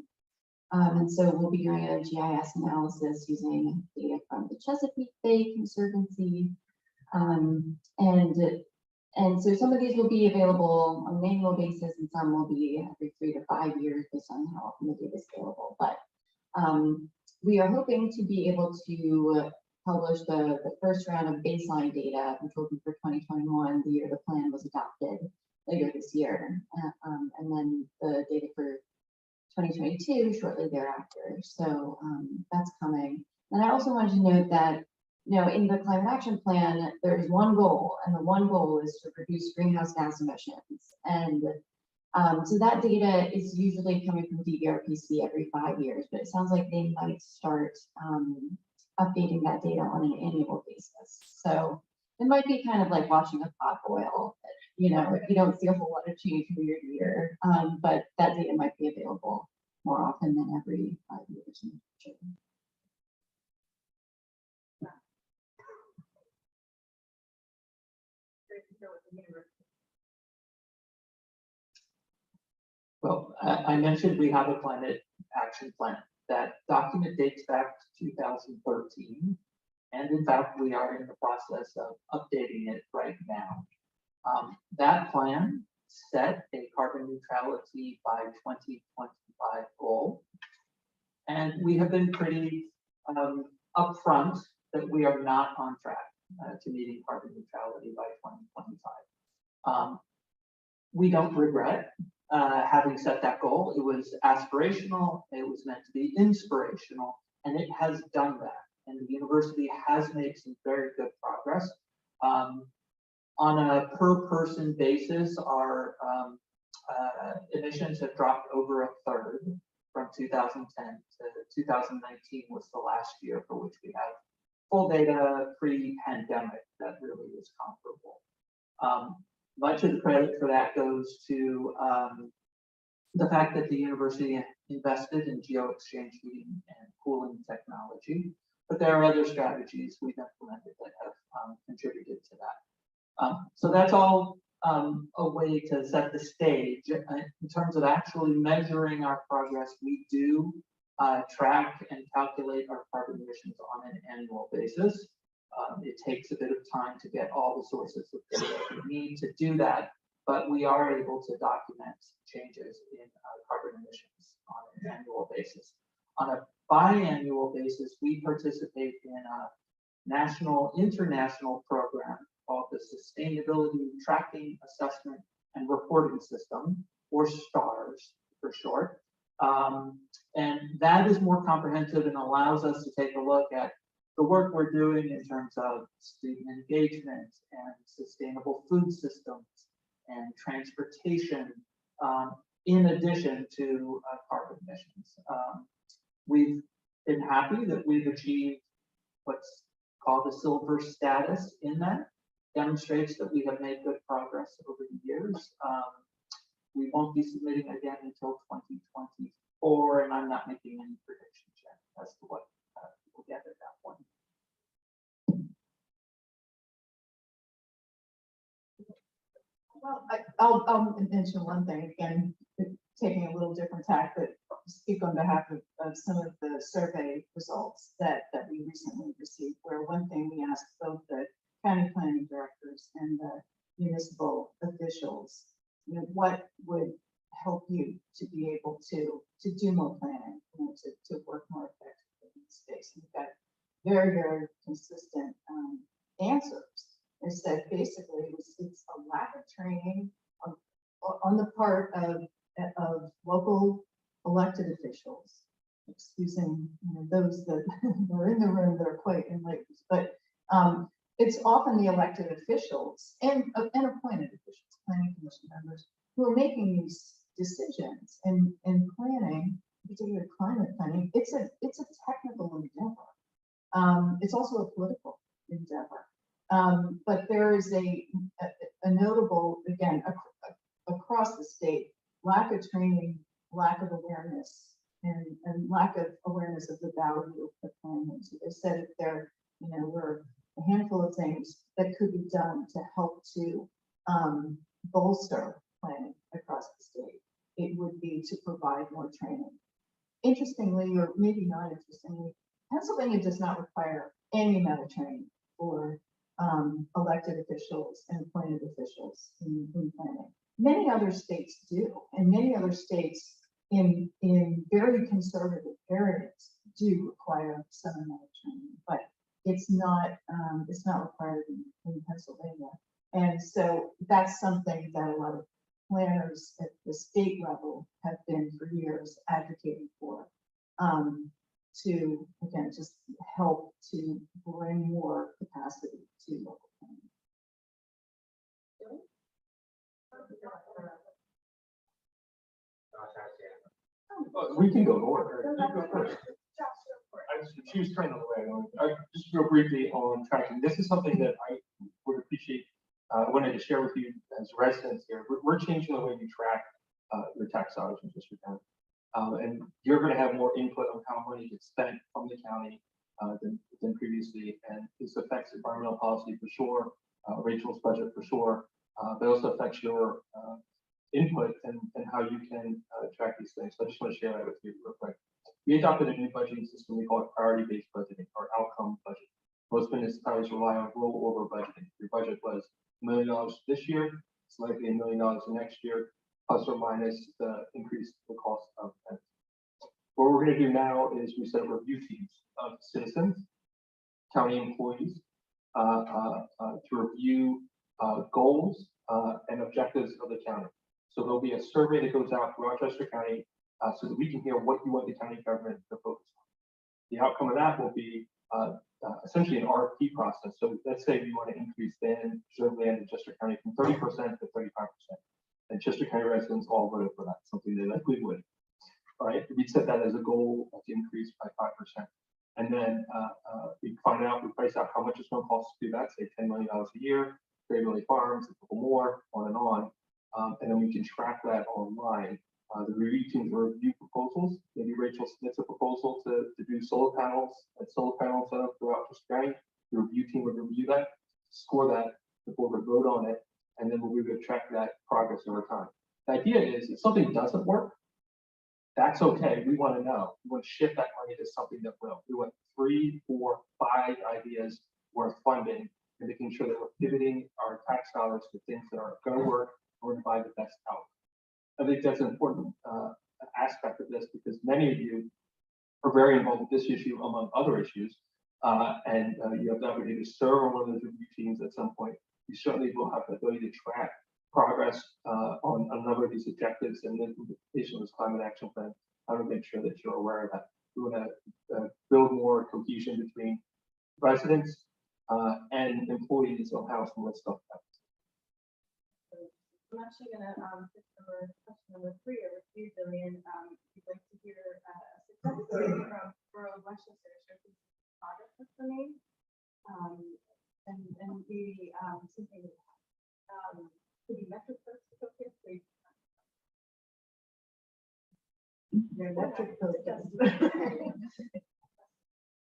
And so we'll be doing a GIS analysis using data from the Chesapeake Bay Conservancy. And so some of these will be available on an annual basis, and some will be every 3 to 5 years based on how often the data is available. But we are hoping to be able to publish the first round of baseline data, which will be for 2021, the year the plan was adopted, later this year. And then the data for 2022 shortly thereafter. So that's coming. And I also wanted to note that, you know, in the climate action plan, there's one goal, and the one goal is to reduce greenhouse gas emissions. And so that data is usually coming from DVRPC every 5 years, but it sounds like they might start updating that data on an annual basis. So it might be kind of like watching a pot boil. You know, you don't see a whole lot of change from year to year, but that data might be available more often than every 5 years in the future. Well, I mentioned we have a climate action plan. That document dates back to 2013. And in fact, we are in the process of updating it right now. That plan set a carbon neutrality by 2025 goal. And we have been pretty upfront that we are not on track to meeting carbon neutrality by 2025. We don't regret having set that goal. It was aspirational, it was meant to be inspirational, and it has done that. And the university has made some very good progress. On a per person basis, our emissions have dropped over a third from 2010 to 2019 was the last year for which we have full data pre-pandemic that really is comparable. Much of the credit for that goes to the fact that the university invested in geo-exchange heating and cooling technology, but there are other strategies we've implemented that have contributed to that. So that's all a way to set the stage. In terms of actually measuring our progress, we do track and calculate our carbon emissions on an annual basis. It takes a bit of time to get all the sources of data we need to do that, but we are able to document changes in carbon emissions on an annual basis. On a biannual basis, we participate in a national, international program called the Sustainability Tracking, Assessment, and Reporting System, or STARS for short. And that is more comprehensive and allows us to take a look at the work we're doing in terms of student engagement and sustainable food systems and transportation, in addition to carbon emissions. We've been happy that we've achieved what's called a silver status in that. Demonstrates that we have made good progress over the years. We won't be submitting again until 2024, and I'm not making any predictions yet as to what we'll get at that point. Well, I'll mention one thing again, taking a little different tack, but speak on behalf of some of the survey results that we recently received, where one thing we asked both the county planning directors and the municipal officials, you know, what would help you to be able to do more planning, you know, to work more effectively in space. And we've got very, very consistent answers. They said basically it's a lack of training on the part of local elected officials, excusing, you know, those that are in the room that are quite enlightened, but it's often the elected officials and appointed officials, planning commission members, who are making these decisions and planning, particularly climate planning. It's a technical endeavor. It's also a political endeavor. But there is a notable, again, across the state, lack of training, lack of awareness, and lack of awareness of the value of planning. So they said if there, you know, were a handful of things that could be done to help to bolster planning across the state, it would be to provide more training. Interestingly, or maybe not interestingly, Pennsylvania does not require any amount of training for elected officials and appointed officials in planning. Many other states do, and many other states in very conservative areas do require some amount of training, but it's not required in Pennsylvania. And so that's something that a lot of planners at the state level have been for years advocating for, to, again, just help to bring more capacity to local planning. We can go forward. She was trying to just real briefly on tracking. This is something that I would appreciate. I wanted to share with you as residents here. We're changing the way you track your tax dollars in District County. And you're going to have more input on how money gets spent from the county than previously. And this affects environmental policy for sure, Rachel's budget for sure, but also affects your input and how you can track these things. So I just want to share that with you real quick. We adopted a new budgeting system. We call it priority-based budgeting or outcome budgeting. Most municipalities rely on rollover budgeting. Your budget was $1 million this year, it's likely $1 million next year, plus or minus the increase in the cost of that. What we're going to do now is we set up review teams of citizens, county employees, to review goals and objectives of the county. So there'll be a survey that goes out to Rochester County so that we can hear what you want the county government to focus on. The outcome of that will be essentially an RFP process. So let's say we want to increase then preserved land in Chester County from 30% to 35%. And Chester County residents all voted for that, something they likely would. All right, we set that as a goal to increase by 5%. And then we find out, we price out how much it's going to cost to do that, say $10 million a year, Great Valley Farms, a couple more, on and on. And then we can track that online. The review teams will review proposals. Maybe Rachel submits a proposal to do solar panels throughout the county. The review team would review that, score that, the board would vote on it, and then we would track that progress over time. The idea is if something doesn't work, that's okay. We want to know. We want to shift that money to something that will. We want 3, 4, 5 ideas worth funding and making sure that we're pivoting our tax dollars to things that are going to work or provide the best outcome. I think that's an important aspect of this because many of you are very involved with this issue among other issues, and you have the opportunity to serve on one of those review teams at some point. You certainly will have the ability to track progress on a number of these objectives and the implementation of this climate action plan. I want to make sure that you're aware of that. We want to build more cohesion between residents and employees on how some of this stuff happens. I'm actually gonna pick question number 3 over 3 billion. We'd like to hear a success story from Borough of Westchester. So this is progress with the name. And maybe something could be metric first to focus. Yeah, metric focus.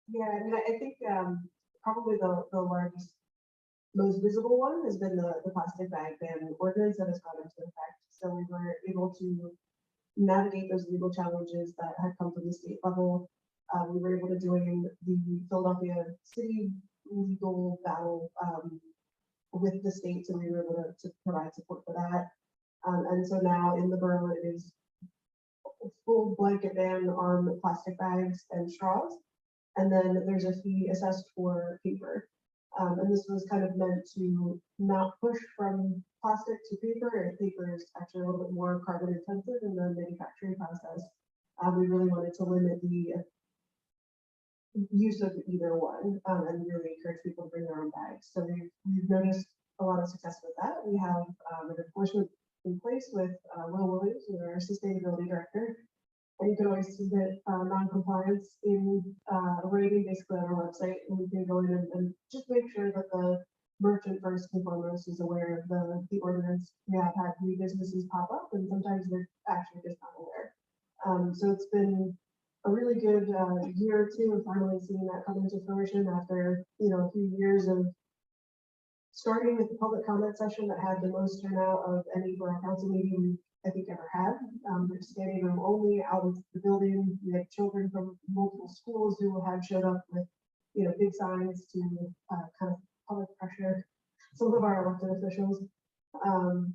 Yeah, I mean, I think probably the largest, most visible one has been the plastic bag ban ordinance that has gone into effect. So we were able to navigate those legal challenges that had come from the state level. We were able to join the Philadelphia city legal battle with the states, and we were able to provide support for that. And so now in the borough, it is a full blanket ban on plastic bags and straws. And then there's a fee assessed for paper. And this was kind of meant to not push from plastic to paper. And paper is actually a little bit more carbon intensive in the manufacturing process. We really wanted to limit the use of either one and really encourage people to bring their own bags. So we've noticed a lot of success with that. We have an enforcement in place with Will Williams, who's our sustainability director. And you can always submit non-compliance in rating basically on our website, and we can go in and just make sure that the merchant first and foremost is aware of the ordinance. We have had new businesses pop up, and sometimes they're actually just not aware. So it's been a really good year or two of finally seeing that come into fruition after a few years of starting with the public comment session that had the most turnout of any borough council meeting I think ever had. We're standing room only out of the building. We had children from multiple schools who had showed up with, big signs to kind of public pressure some of our elected officials. And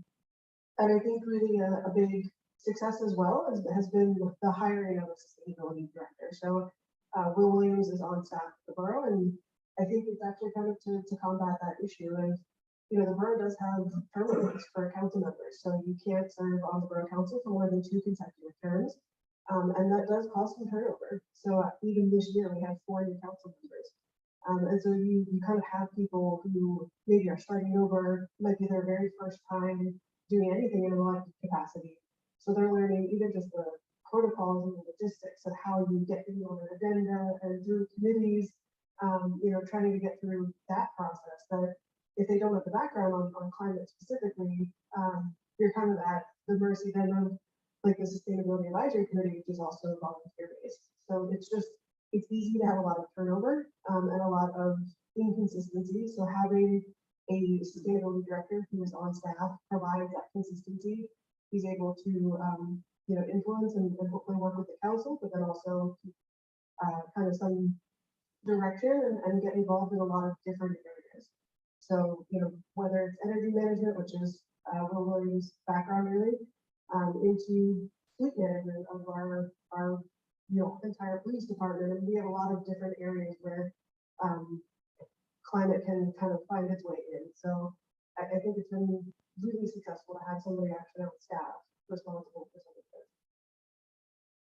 I think really a big success as well has been the hiring of a sustainability director. So Will Williams is on staff at the borough, and I think it's actually kind of to combat that issue. And the borough does have term limits for council members, so you can't serve on the borough council for more than 2 consecutive terms, and that does cause some turnover. So even this year, we have 4 new council members, and so you kind of have people who maybe are starting over, might be their very first time doing anything in an elected capacity. So they're learning even just the protocols and the logistics of how you get things on an agenda and through committees, trying to get through that process. That if they don't have the background on climate specifically, you're kind of at the mercy then of like the Sustainability Advisory Committee, which is also volunteer based. So it's easy to have a lot of turnover and a lot of inconsistency. So having a sustainability director who is on staff provides that consistency he's able to, you know, influence and hopefully work with the council, but then also kind of some direction and get involved in a lot of different areas. So, you know, whether it's energy management, which is Will Williams' background really, into fleet management of our you know, entire police department. And we have a lot of different areas where climate can kind of find its way in. So I think it's been really successful to have somebody actually on staff responsible for some of this.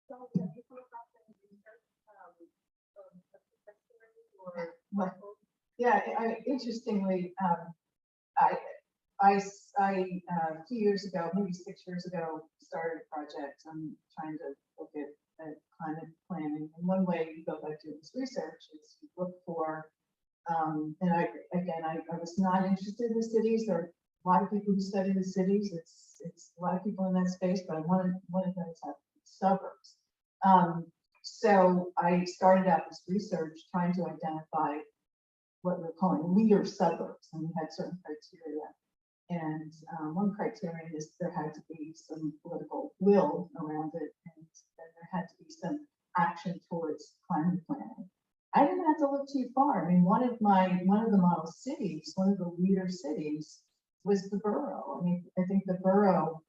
So have you come across any research of success stories or? Well, yeah, interestingly, a few years ago, maybe 6 years ago, started a project. I'm trying to look at climate planning. And one way you go about doing this research is you look for, and I was not interested in the cities. There are a lot of people who study the cities. It's a lot of people in that space, but I wanted them to have suburbs. So I started out this research trying to identify what we're calling leader suburbs, and we had certain criteria. And one criterion is there had to be some political will around it, and there had to be some action towards climate planning. I didn't have to look too far. I mean, one of the model cities, one of the leader cities, was the borough. I mean, I think the borough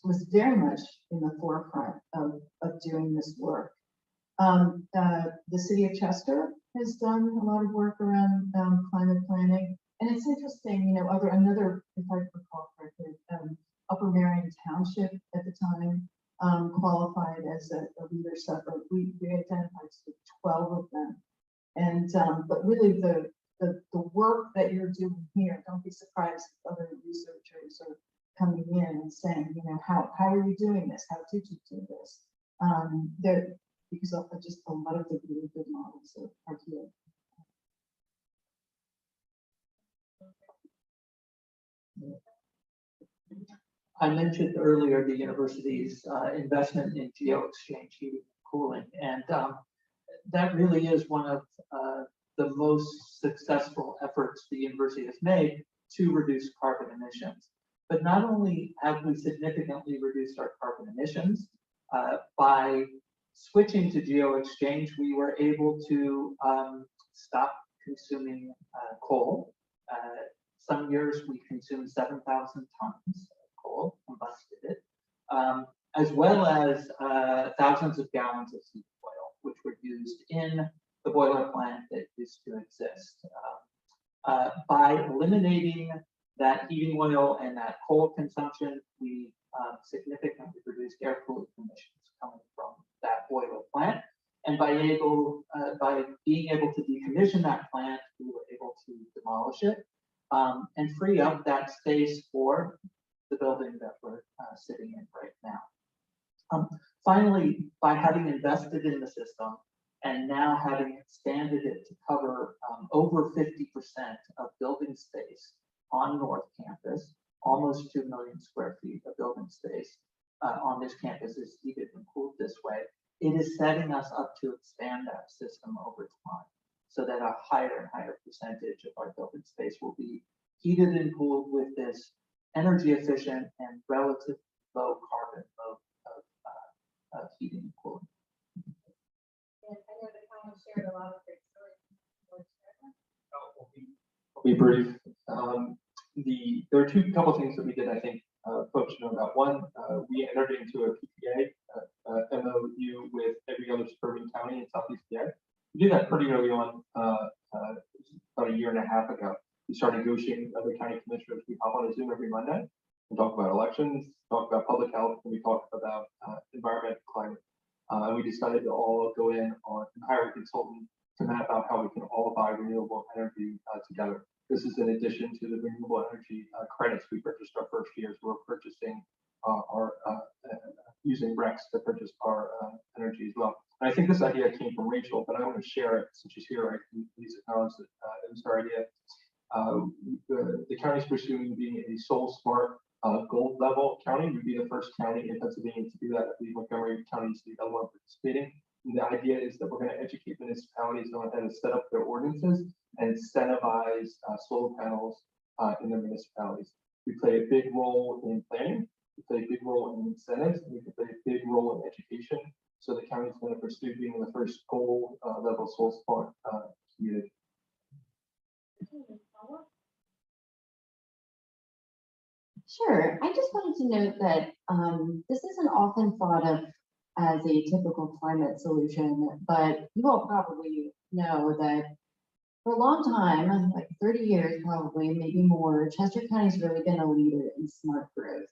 was very much in the forefront of doing this work. The city of Chester has done a lot of work around climate planning. And it's interesting, you know, another, if I recall correctly, Upper Marion Township at the time qualified as a leader suburb. We identified 12 of them. And, but really the work that you're doing here, don't be surprised if other researchers are coming in and saying, you know, how are you doing this? How did you do this? Because of just a lot of the really good models are here. I mentioned earlier the university's investment in geo-exchange heating and cooling, and that really is one of the most successful efforts the university has made to reduce carbon emissions. But not only have we significantly reduced our carbon emissions, by switching to geo-exchange, we were able to stop consuming coal. Some years we consumed 7,000 tons of coal, combusted it, as well as thousands of gallons of heat oil, which were used in the boiler plant that used to exist. By eliminating that heating oil and that coal consumption, we significantly reduced air pollution emissions coming from that boiler plant. And by being able to decommission that plant, we were able to demolish it and free up that space for the building that we're sitting in right now. Finally, by having invested in the system and now having expanded it to cover over 50% of building space on North Campus, almost 2 million square feet of building space on this campus is heated and cooled this way. It is setting us up to expand that system over time so that a higher and higher percentage of our building space will be heated and cooled with this energy efficient and relatively low carbon mode of heating and cooling. And I know the town shared a lot of great stories. I'll be brief. There are couple things that we did, I think folks should know about. One, we entered into a PPA, MOU with every other suburban county in Southeast PA. We did that pretty early on, about a year and a half ago. We started negotiating with other county commissioners. We hop on a Zoom every Monday and talk about elections, talk about public health, and we talk about environment, climate. And we decided to all go in on and hire a consultant to map out how we can all buy renewable energy together. This is in addition to the renewable energy credits we purchased our first years. We're purchasing using REX to purchase our energy as well. And I think this idea came from Rachel, but I want to share it since she's here. I can please acknowledge that it was her idea. The county is pursuing being a Soul Smart gold level county. We'd be the first county in Pennsylvania to do that. I believe Montgomery County is the other one participating. And the idea is that we're going to educate municipalities on how to set up their ordinances and incentivize solar panels in their municipalities. We play a big role in planning. play a big role in incentives, and we can play a big role in education. So the county is going to pursue being the first gold level soul sport community. Sure. I just wanted to note that this isn't often thought of as a typical climate solution, but you all probably know that for a long time, like 30 years probably, maybe more, Chester County's really been a leader in smart growth.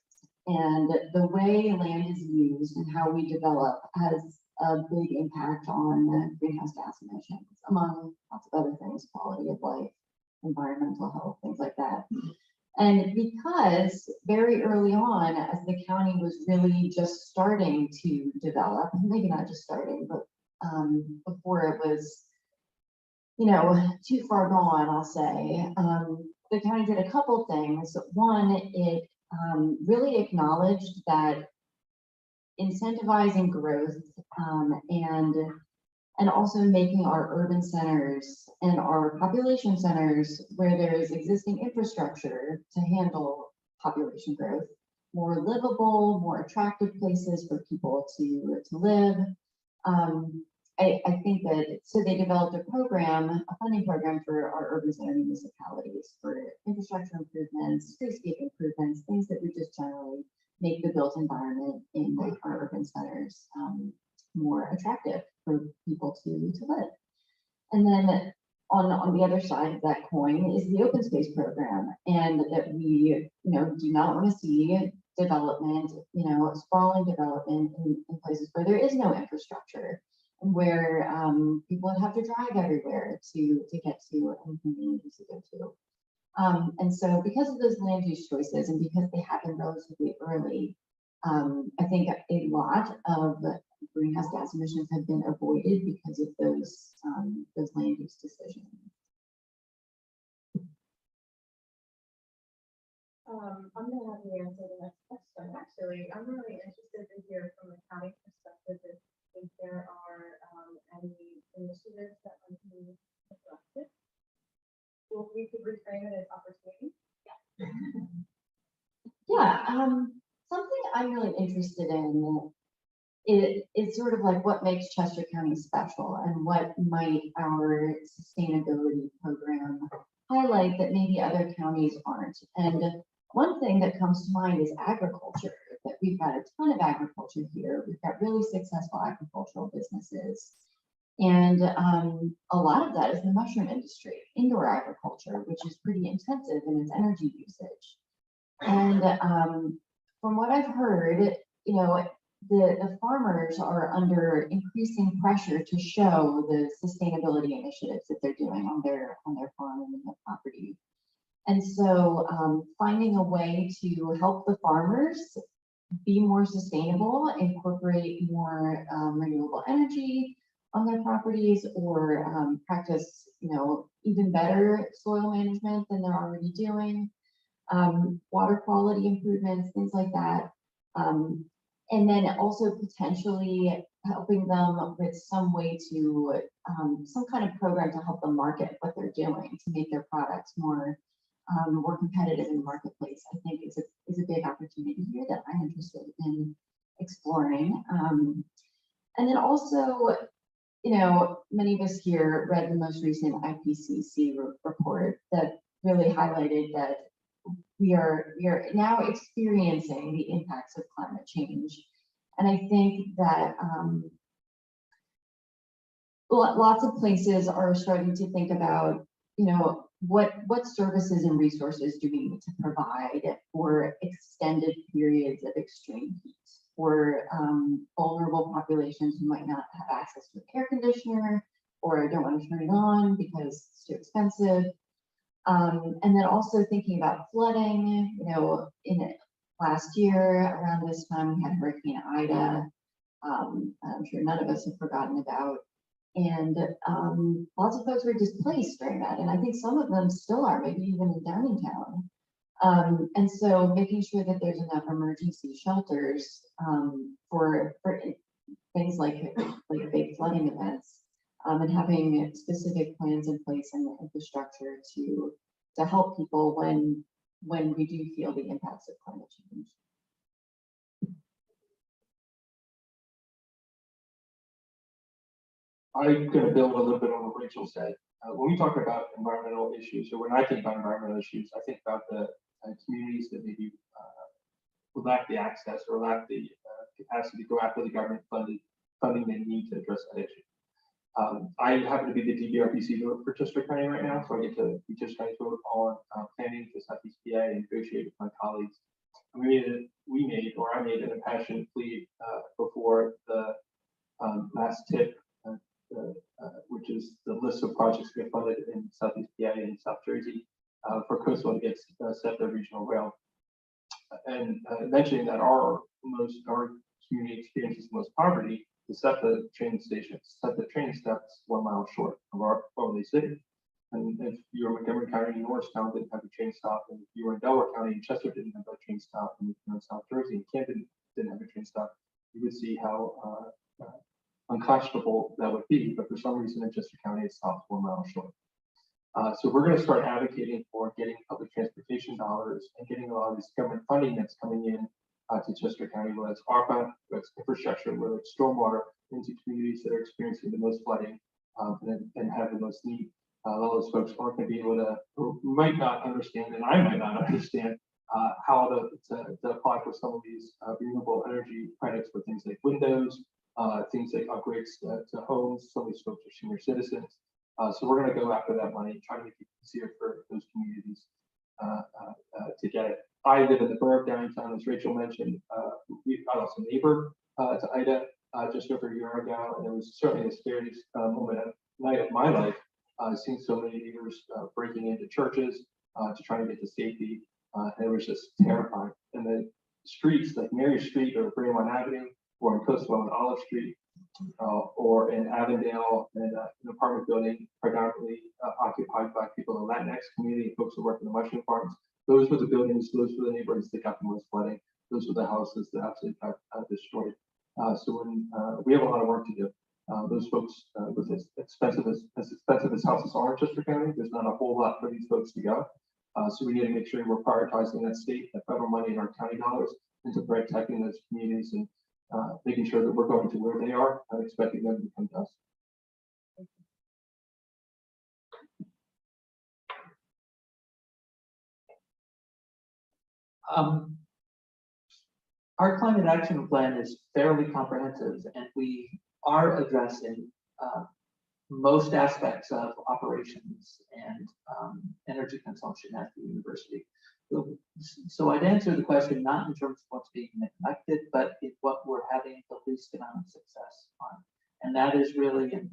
And the way land is used and how we develop has a big impact on greenhouse gas emissions, among lots of other things, quality of life, environmental health, things like that. And because very early on, as the county was really just starting to develop, maybe not just starting, but before it was, you know, too far gone, I'll say, the county did a couple things. One, it really acknowledged that incentivizing growth and also making our urban centers and our population centers where there is existing infrastructure to handle population growth more livable, more attractive places for people to live. I think that, so they developed a program, a funding program for our urban center municipalities for infrastructure improvements, streetscape improvements, things that would just generally make the built environment in our urban centers more attractive for people to live. And then on the other side of that coin is the open space program, and that we, you know, do not want to see development, you know, sprawling development in places where there is no infrastructure, and where people would have to drive everywhere to get to anything they need to go to. And so because of those land use choices and because they happen relatively early, I think a lot of greenhouse gas emissions have been avoided because of those land use decisions. I'm gonna have you answer the next question, actually. I'm really interested to hear from the county perspective if there are any initiatives that might be neglected. Well, we could reframe it as opportunity. Yeah, something I'm really interested in is sort of like what makes Chester County special and what might our sustainability program highlight that maybe other counties aren't. And one thing that comes to mind is agriculture, that we've got a ton of agriculture here. We've got really successful agricultural businesses. And a lot of that is the mushroom industry, indoor agriculture, which is pretty intensive in its energy usage. And from what I've heard, you know, the farmers are under increasing pressure to show the sustainability initiatives that they're doing on their farm and their property. And so finding a way to help the farmers be more sustainable, incorporate more renewable energy on their properties, or practice, you know, even better soil management than they're already doing, water quality improvements, things like that. And then also potentially helping them with some way to, some kind of program to help them market what they're doing to make their products more competitive in the marketplace, I think is a big opportunity here that I'm interested in exploring. And then also, you know, many of us here read the most recent IPCC report that really highlighted that we are now experiencing the impacts of climate change. And I think that lots of places are starting to think about, you know, what services and resources do we need to provide for extended periods of extreme heat, for vulnerable populations who might not have access to an air conditioner or don't want to turn it on because it's too expensive. And then also thinking about flooding, you know, last year around this time we had Hurricane Ida. I'm sure none of us have forgotten about. And lots of folks were displaced during that. And I think some of them still are, maybe even in Downingtown. And so making sure that there's enough emergency shelters for things like big flooding events, and having specific plans in place and the infrastructure to help people when we do feel the impacts of climate change. I'm gonna build a little bit on what Rachel said. When we talk about environmental issues, or when I think about environmental issues, I think about the communities that maybe lack the access or lack the capacity to go after the government funding they need to address that issue. I happen to be the DBRPC vote for Chester County right now, so I get to be Chester County's vote on planning for Southeast PA and negotiate with my colleagues. And I made an impassioned plea before the last tip, which is the list of projects we have funded in Southeast PA and South Jersey for Coastal to get SEPTA regional rail. And mentioning that our community experiences the most poverty, the SEPTA train station, SEPTA train stops 1 mile short of our Overlay City. And if you were in Montgomery County, Norristown didn't have a train stop, and if you were in Delaware County, Chester didn't have a train stop, and if you were in South Jersey, and Camden didn't have a train stop, you would see how unconscionable that would be. But for some reason in Chester County, it stops 1 mile short. So we're going to start advocating for getting public transportation dollars and getting a lot of this government funding that's coming in to Chester County, whether it's ARPA, whether it's infrastructure, whether it's stormwater, into communities that are experiencing the most flooding and have the most need. A lot of those folks aren't going to be able to, or might not understand, and I might not understand how to apply for some of these renewable energy credits for things like windows, things like upgrades to homes. Some of these folks are senior citizens. So we're going to go after that money, try to make it easier for those communities to get it. I live in the borough of Downingtown, as Rachel mentioned. I was a neighbor to Ida just over a year ago, and it was certainly the scariest night of my life, seeing so many neighbors breaking into churches to try to get to safety. And it was just terrifying. And the streets like Mary Street or Brandywine Avenue, or in Coastal and Olive Street, or in Avondale, and an apartment building predominantly occupied by people in the Latinx community, folks who work in the mushroom farms. Those were the buildings, those were the neighborhoods that got the most flooding. Those were the houses that absolutely got destroyed. So when we have a lot of work to do. Those folks, with as expensive as houses are in Chester County, there's not a whole lot for these folks to go. So we need to make sure we're prioritizing that state, that federal money, and our county dollars into protecting those communities and making sure that we're going to where they are and expecting them to come to us. Our climate action plan is fairly comprehensive, and we are addressing most aspects of operations and energy consumption at the university. So I'd answer the question not in terms of what's being neglected, but in what we're having the least amount of success on. And that is really in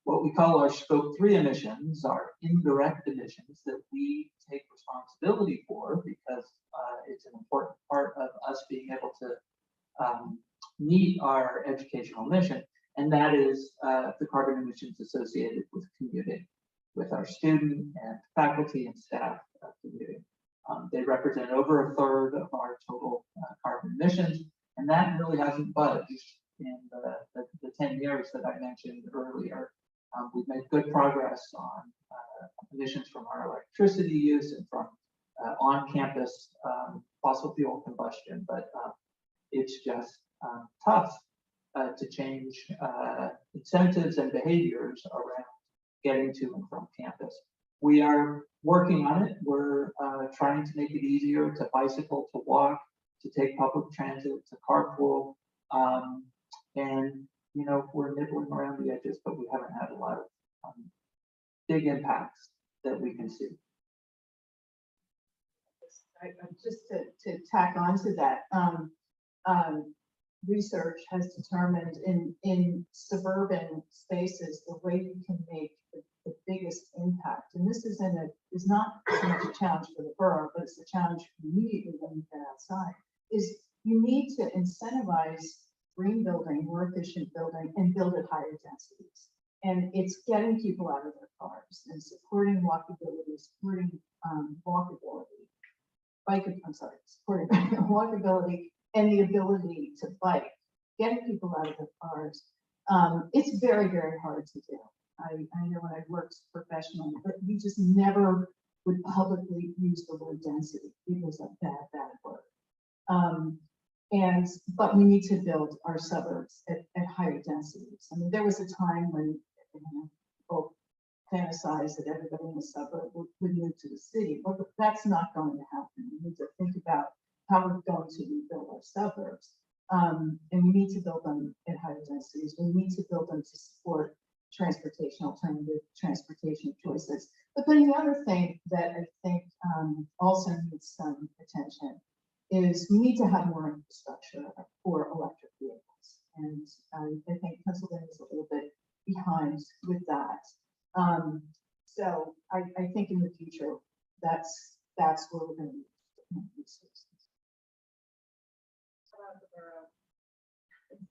what we call our scope 3 emissions, our indirect emissions that we take responsibility for, because it's an important part of us being able to meet our educational mission. And that is the carbon emissions associated with commuting, with our student and faculty and staff commuting. They represent over a third of our total carbon emissions, and that really hasn't budged in the 10 years that I mentioned earlier. We've made good progress on emissions from our electricity use and from on-campus fossil fuel combustion, but it's just tough to change incentives and behaviors around getting to and from campus. We are working on it. We're trying to make it easier to bicycle, to walk, to take public transit, to carpool. And, you know, we're nibbling around the edges, but we haven't had a lot of big impacts that we can see. Just to tack on to that, research has determined in suburban spaces, the way you can make the biggest impact, and this is not so much a challenge for the borough, but it's a challenge immediately when you get outside, is you need to incentivize green building, more efficient building, and build at higher densities. And it's getting people out of their cars and supporting walkability, supporting supporting walkability and the ability to bike, getting people out of their cars. It's very, very hard to do. I know when I worked professionally, but we just never would publicly use the word density. It was a bad word. But we need to build our suburbs at higher densities. I mean, there was a time when, people fantasized that everybody in the suburb would move to the city, but that's not going to happen. We need to think about how we're going to rebuild our suburbs. And we need to build them at higher densities. We need to build them to support transportation, alternative transportation choices. But then the other thing that I think also needs some attention is we need to have more infrastructure for electric vehicles. And I think Pennsylvania is a little bit behind with that. So I think in the future, that's where we're going to need resources.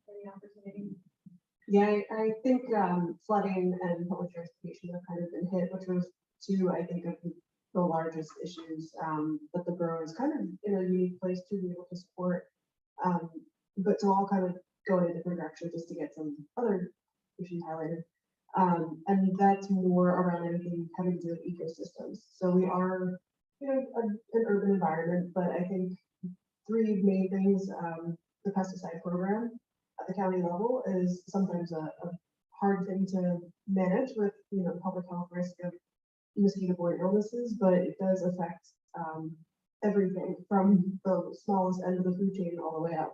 Any opportunity? Yeah, I think flooding and public transportation have kind of been hit, which was two, I think, of the largest issues that the borough is kind of in a unique place to be able to support. But to all kind of go in a different direction just to get some other issues highlighted. And that's more around anything having to do with ecosystems. So we are, an urban environment, but I think three main things, the pesticide program at the county level is sometimes a hard thing to manage with, public health risk of mosquito-borne illnesses, but it does affect everything from the smallest end of the food chain all the way up.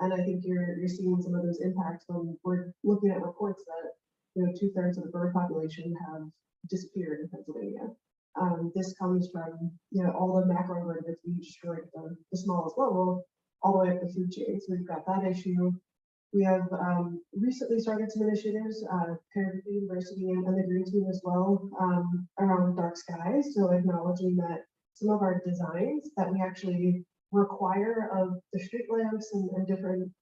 And I think you're seeing some of those impacts when we're looking at reports that 2/3 of the bird population have disappeared in Pennsylvania. This comes from all the macroinvertebrates we destroyed at the smallest level, all the way up the food chain. So we've got that issue. We have recently started some initiatives, Paraguay University and the Green Team as well, around dark skies. So acknowledging that some of our designs that we actually require of the street lamps and different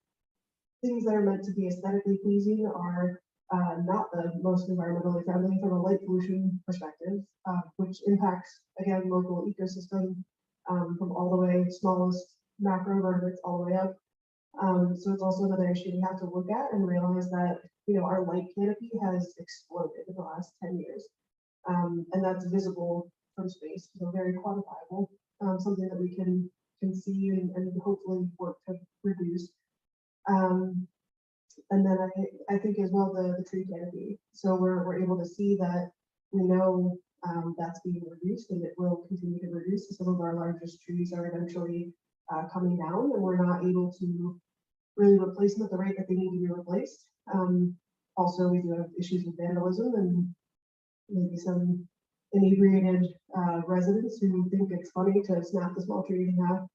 things that are meant to be aesthetically pleasing are not the most environmentally friendly from a light pollution perspective, which impacts, again, local ecosystem from all the way smallest macroinvertebrates all the way up. So it's also another issue we have to look at and realize that, our light canopy has exploded in the last 10 years. And that's visible from space, so very quantifiable, something that we can see and hopefully work to reduce. And then I think as well the tree canopy. So we're able to see that we know that's being reduced and it will continue to reduce. Some of our largest trees are eventually coming down, and we're not able to really replace them at the rate that they need to be replaced. Also, we do have issues with vandalism and maybe some inebriated residents who think it's funny to snap the small trees in half.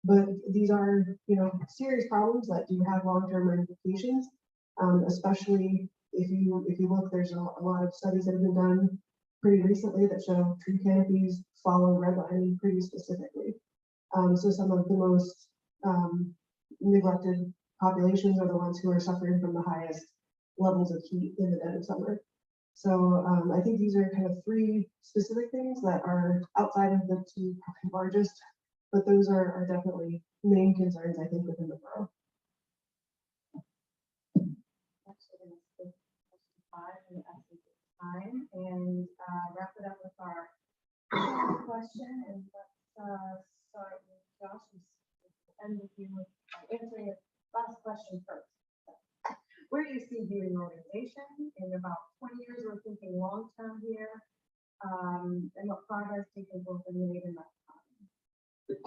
But these are, serious problems that do have long-term ramifications, especially if you look, there's a lot of studies that have been done pretty recently that show tree canopies follow redlining pretty specifically. So some of the most neglected populations are the ones who are suffering from the highest levels of heat in the dead of summer. So I think these are kind of three specific things that are outside of the two largest, but those are definitely main concerns, I think, within the borough. Time and wrap it up with our question. And let's start with Josh and with you answering the last question first. Where do you see viewing organization in about 20 years? We're thinking long term here, and what progress do you think will be made in that time?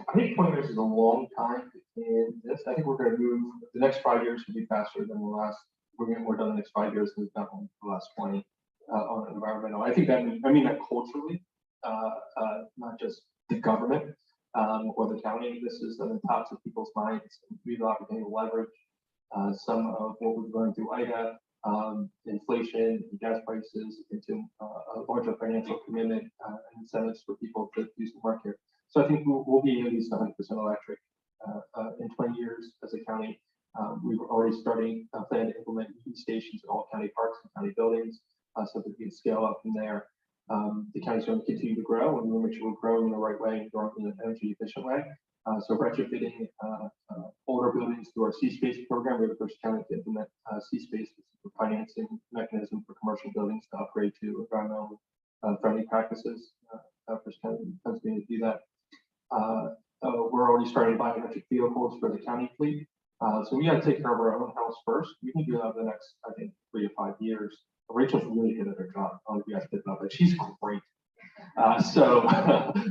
I think 20 years is a long time in this. I think we're going to move, the next 5 years should be faster than the last, we're getting more done the next 5 years than we've done in the last 20 on environmental. I think that, I mean that culturally, not just the government or the county. This is on the tops of people's minds. We have the opportunity to leverage some of what we've learned through IDA, inflation, gas prices, into a larger financial commitment and incentives for people to do some work here. So I think we'll be at least 100% electric in 20 years as a county. We've already starting plan to implement EV stations in all county parks and county buildings, so that we can scale up from there. The county's going to continue to grow, and we'll make sure we're growing in the right way and growing in an energy efficient way. So retrofitting older buildings through our C-Space program. We're the first county to implement C-Space, which is a financing mechanism for commercial buildings to upgrade to environmental friendly practices. First county in Pennsylvania to do that. We're already starting buying electric vehicles for the county fleet. So we got to take care of our own house first. We can do that in the next, I think, 3 to 5 years. Rachel's really good at her job. I don't know if you guys picked up, but she's great. So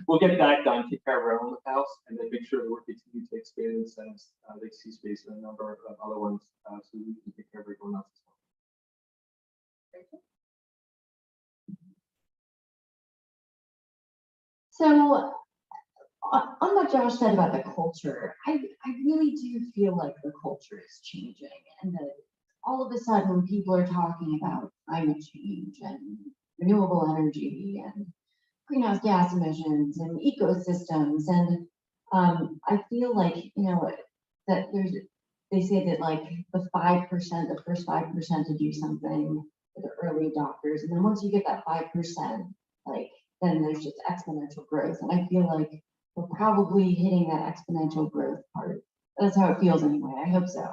we'll get that done, take care of our own house, and then make sure that we're continuing to expand incentives, like C-Space and a number of other ones, so we can take care of everyone else as well. So on what Josh said about the culture, I really do feel like the culture is changing, and that all of a sudden people are talking about climate change and renewable energy and greenhouse gas emissions and ecosystems. And I feel like, that they say that like the 5%, the first 5% to do something for the early adopters. And then once you get that 5%, like, then there's just exponential growth. And I feel like we're probably hitting that exponential growth part. That's how it feels anyway. I hope so.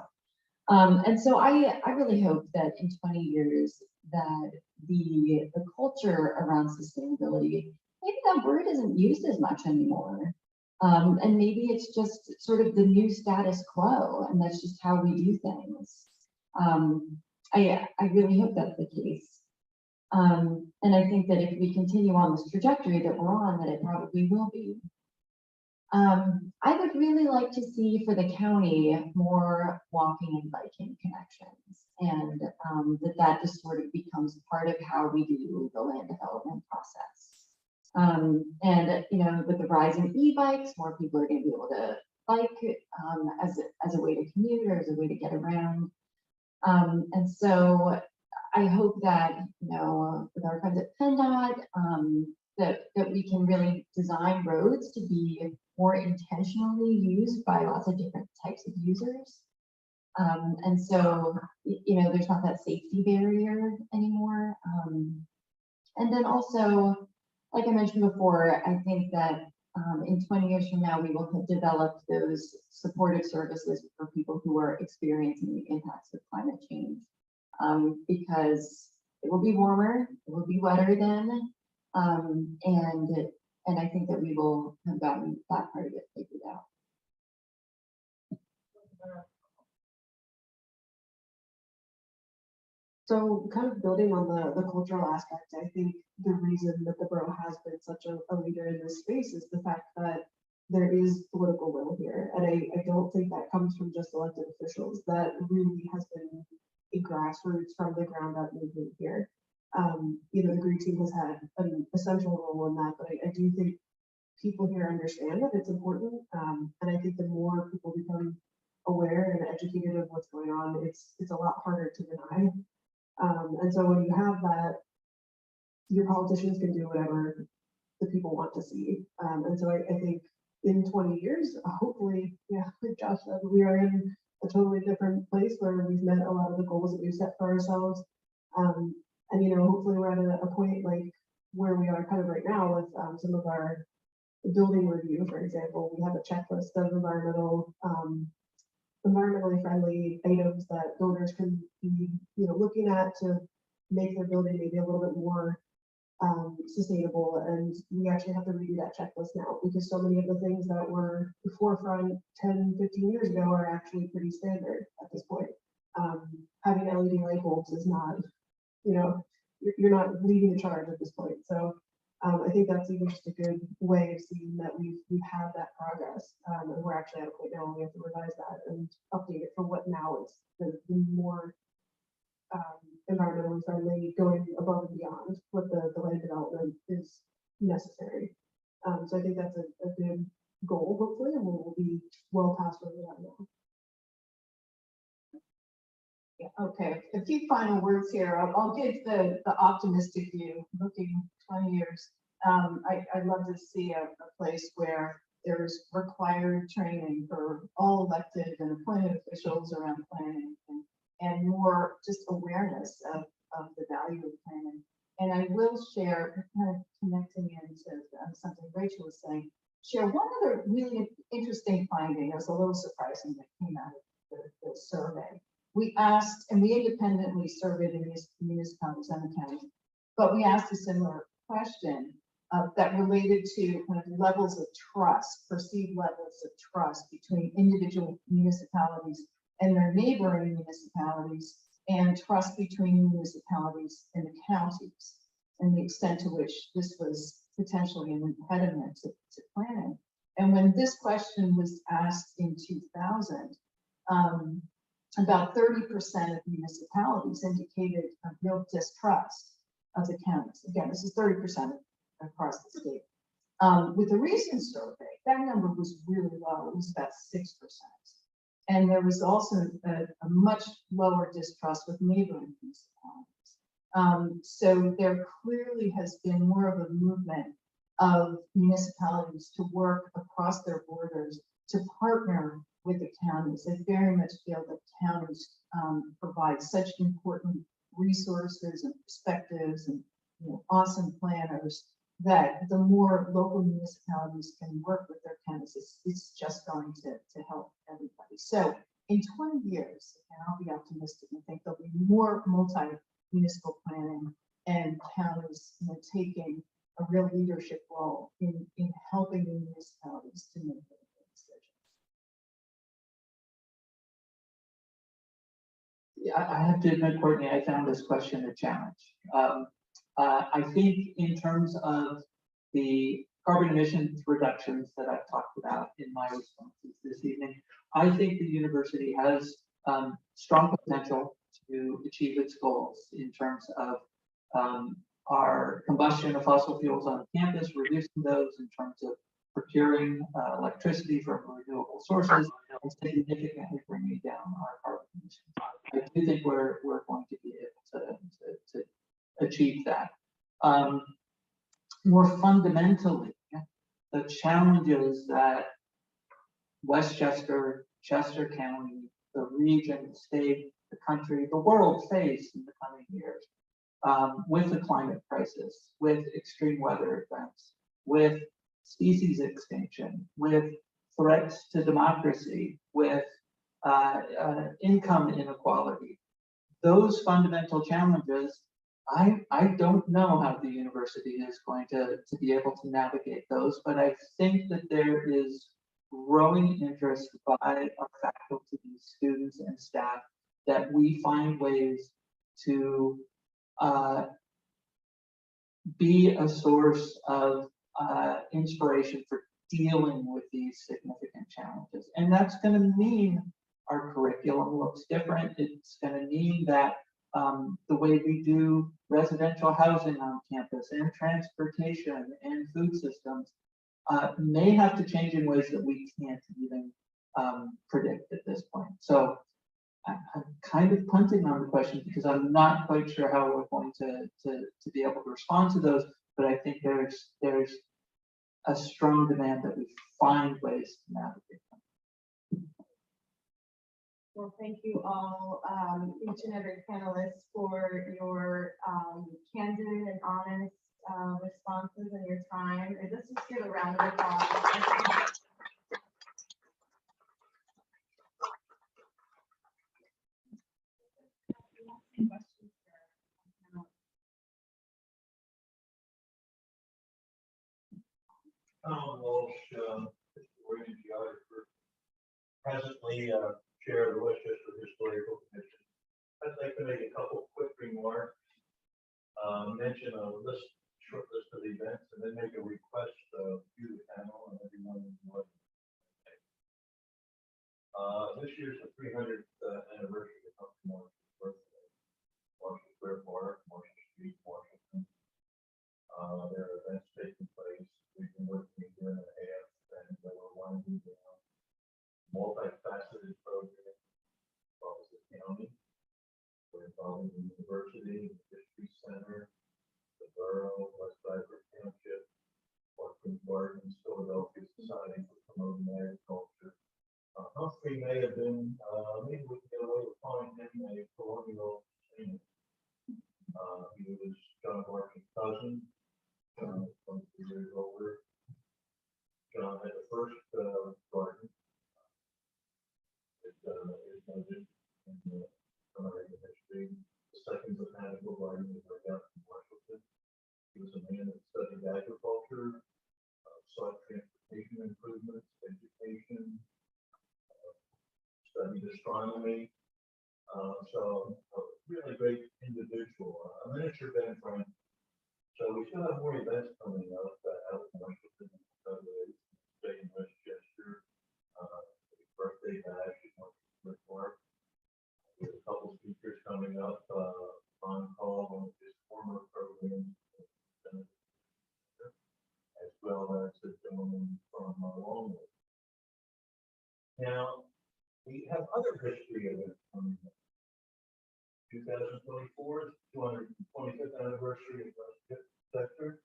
And so I really hope that in 20 years that the culture around sustainability, maybe that word isn't used as much anymore. And maybe it's just sort of the new status quo, and that's just how we do things. I really hope that's the case. And I think that if we continue on this trajectory that we're on, that it probably will be. I would really like to see for the county more walking and biking connections, and that just sort of becomes part of how we do the land development process. And with the rise in e-bikes, more people are going to be able to bike as a way to commute or as a way to get around. And so I hope that with our friends at PennDOT, that we can really design roads to be more intentionally used by lots of different types of users. And so, there's not that safety barrier anymore. And then also, like I mentioned before, I think that in 20 years from now, we will have developed those supportive services for people who are experiencing the impacts of climate change. Because it will be warmer, it will be wetter then, and I think that we will have gotten that part of it figured out. So kind of building on the cultural aspect, I think the reason that the borough has been such a leader in this space is the fact that there is political will here. And I don't think that comes from just elected officials. That really has been a grassroots from the ground up movement here. The green team has had an essential role in that, but I do think people here understand that it's important. And I think the more people become aware and educated of what's going on, it's a lot harder to deny. And so when you have that, your politicians can do whatever the people want to see. And so I think in 20 years, hopefully, like Josh said, we are in a totally different place where we've met a lot of the goals that we've set for ourselves. And hopefully we're at a point like where we are kind of right now with some of our building review, for example. We have a checklist of environmentally friendly items that builders can be looking at to make their building maybe a little bit more sustainable. And we actually have to redo that checklist now, because so many of the things that were the forefront 10, 15 years ago are actually pretty standard at this point. Having LED light bulbs is not, you're not leading the charge at this point. So I think that's even just a good way of seeing that we've had that progress. And we're actually at a point now where we have to revise that and update it for what now is the more environmentally friendly, going above and beyond what the land development is necessary. So I think that's a good goal, hopefully, and we'll be well past where we are now. Yeah, okay, a few final words here. I'll give the optimistic view, looking 20 years. I'd love to see a place where there's required training for all elected and appointed officials around planning, and more just awareness of the value of planning. And I will share, kind of connecting into something Rachel was saying, share one other really interesting finding that was a little surprising that came out of the survey. We asked, and we independently surveyed in these municipalities and the county, but we asked a similar question that related to kind of levels of trust, perceived levels of trust between individual municipalities and their neighboring municipalities, and trust between municipalities and the counties, and the extent to which this was potentially an impediment to planning. And when this question was asked in 2000, about 30% of municipalities indicated a real distrust of the counties. Again, this is 30% across the state. With the recent survey, that number was really low. It was about 6%. And there was also a much lower distrust with neighboring municipalities. So there clearly has been more of a movement of municipalities to work across their borders to partner with the counties. I very much feel that counties provide such important resources and perspectives and awesome planners that the more local municipalities can work with their counties, it's just going to help everybody. So in 20 years, and I'll be optimistic and think there'll be more multi-municipal planning and counties taking a real leadership role in helping the municipalities to make their decisions. Yeah, I have to admit, Courtney, I found this question a challenge. I think in terms of the carbon emissions reductions that I've talked about in my responses this evening, I think the university has strong potential to achieve its goals in terms of our combustion of fossil fuels on campus, reducing those in terms of procuring electricity from renewable sources, and significantly bringing down our carbon emissions. I do think we're going to be able to achieve that. More fundamentally, the challenges that Westchester, Chester County, the region, the state, the country, the world face in the coming years with the climate crisis, with extreme weather events, with species extinction, with threats to democracy, with income inequality. Those fundamental challenges, I don't know how the university is going to be able to navigate those, but I think that there is growing interest by our faculty, students, and staff that we find ways to be a source of inspiration for dealing with these significant challenges. And that's going to mean our curriculum looks different. It's going to mean that the way we do residential housing on campus and transportation and food systems may have to change in ways that we can't even predict at this point. So I'm kind of punting on the question because I'm not quite sure how we're going to be able to respond to those, but I think there's a strong demand that we find ways to navigate them. Well, thank you all, each and every panelist, for your candid and honest responses and your time. And let's just give a round of applause. Tom Walsh, William geographer, presently chair of the Westchester Historical Commission. I'd like to make a couple quick remarks, mention a short list of events, and then make a request to the panel and everyone in the audience. This year's the 300th anniversary of Humphrey Marshall's birthday. Marshall Square Park, Marshall Street, Washington. There are events taking place. We've been working a year and a half, and we're winding down. Multifaceted program involves the county. We're involving the university, the history center, the borough, West Cypress Township, Washington Gardens, Philadelphia Society for Promoting Agriculture. Humphrey may have been, maybe we can get away with calling him a colonial saint. He was John Marshall's cousin, 23 years older. John had the first garden. It is noted in the American history. The second botanical garden was right out in Washington. He was a man that studied agriculture, sought transportation improvements, education, studied astronomy. astronomy. So a really great individual, a miniature Ben Franklin. So we still have more events coming up out in Washington, state in Westchester. Birthday bash in Westchester Park. There's a couple speakers coming up. Ron Call, one of his former programs, as well as the gentleman from Longwood. Now, we have other history events coming up. 2024, 225th anniversary of Westchester.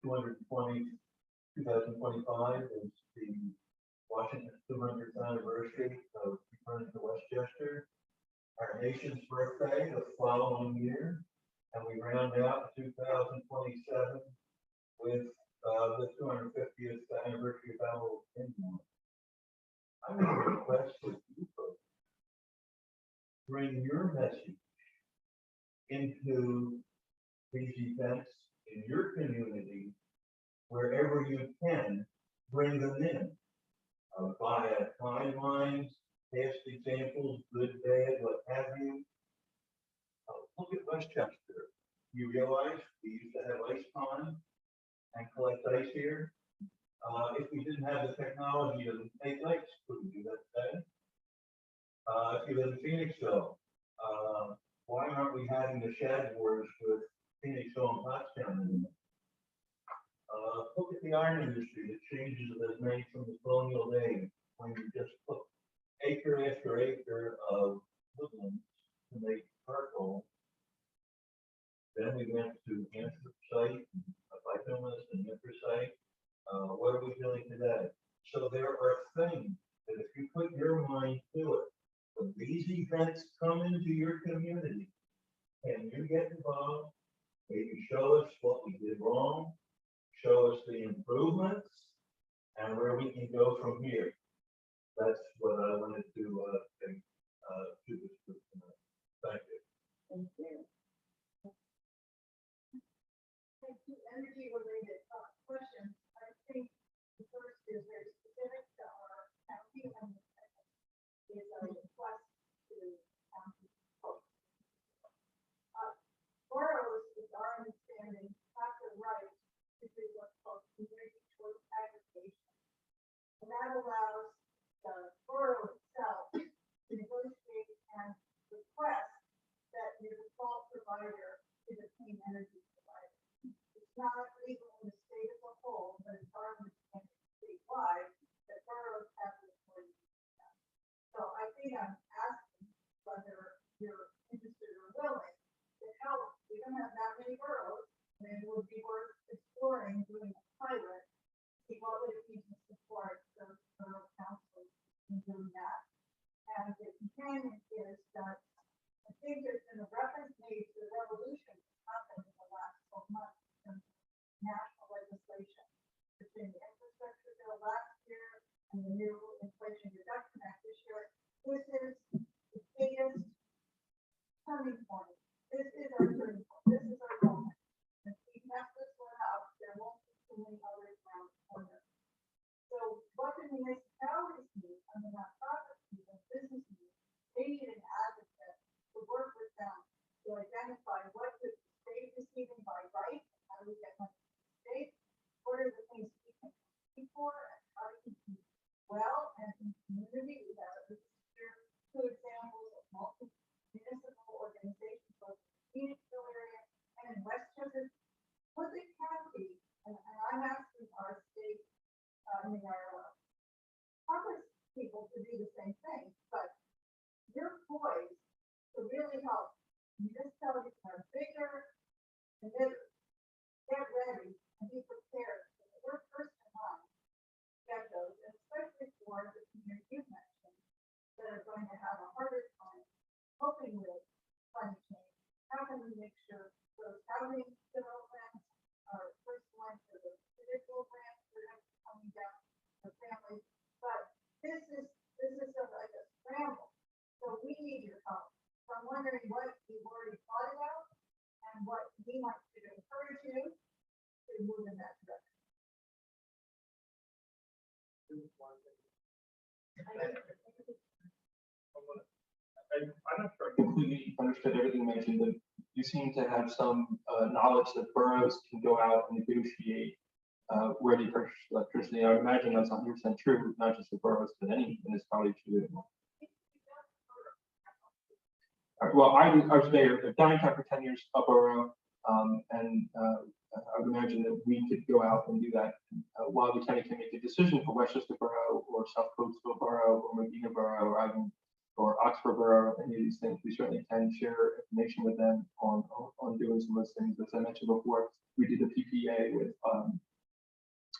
2025 is the Washington's 200th anniversary of returning to Westchester. Our nation's birthday the following year, and we round out 2027 with the 250th anniversary of Battle of Indian. I would request that you folks bring your message into these events in your community, wherever you can, bring them in via timelines, past examples, good, bad, what have you. Look at Westchester. You realize we used to have ice pond and collect ice here. If we didn't have the technology to make ice, could we do that today? If you live in Phoenixville, why aren't we having the shad wars with Phoenixville and Pottstown anymore? Look at the iron industry, the changes that it made from the colonial days, when you just put acre after acre of woodlands to make charcoal. Then we went to anthracite, bituminous and anthracite. What are we doing today? So there are things that if you put your mind to it, when these events come into your community, can you get involved? Maybe show us what we did wrong, show us the improvements, and where we can go from here. That's what I wanted to think to this group tonight. Thank you. Thank you. Thank you. Energy related questions. I think the first is very specific to our county and is a request to county folks. Boroughs, is our understanding, have the right to do what's called community choice aggregation. And that allows the borough itself to negotiate and request that your default provider is a clean energy provider. It's not legal in the state as a whole, but it's our understanding statewide that boroughs have the authority to do that. So I think I'm asking whether you're interested or willing to help. We don't have that many boroughs, and it would be worth exploring doing a pilot, see what would it be to support those borough councils in doing that. And the companion is that I think there's been a reference made to the revolution that's happened in the last 12 months in national legislation between the infrastructure bill last year and the new Inflation Reduction Act this year. This is the biggest turning point. This is our turning point. This is our moment. If we mess this one up, there won't be too many others around the corner. So what do municipalities need? I mean, nonprofits need, and business need. They need an advocate to work with them to identify what the state is receiving by right, and how do we get money to the state? What are the things we can compete for, and how do we compete well? And in community, we have here 2 examples of multi-municipal organizations, both in the Phoenixville area and in Westchester. Would the county, and I'm asking our state, our Congress people to do the same thing, but you're poised to really help municipalities that are bigger and bigger. Get ready and be prepared. We're first in line to get those, and especially for the community you've mentioned that are going to have a harder time coping with climate change. How can we make sure those housing developments are first line for the individual grants that are coming down for families? But this is like a scramble. So we need your help. So I'm wondering what you've already thought about and what we want to encourage you to move in that direction. I'm not sure. completely understood everything mentioned, but you seem to have some knowledge that boroughs can go out and negotiate where they purchase electricity. I would imagine that's 100% true, not just the boroughs, but any municipality should do it. Well, I was mayor of Downtown for 10 years, a borough, and I would imagine that we could go out and do that while the county can make a decision for Westchester Borough or South Coastal Borough or Medina Borough or Oxford Borough, any of these things. We certainly can share information with them on doing some of those things. As I mentioned before, we did a PPA with,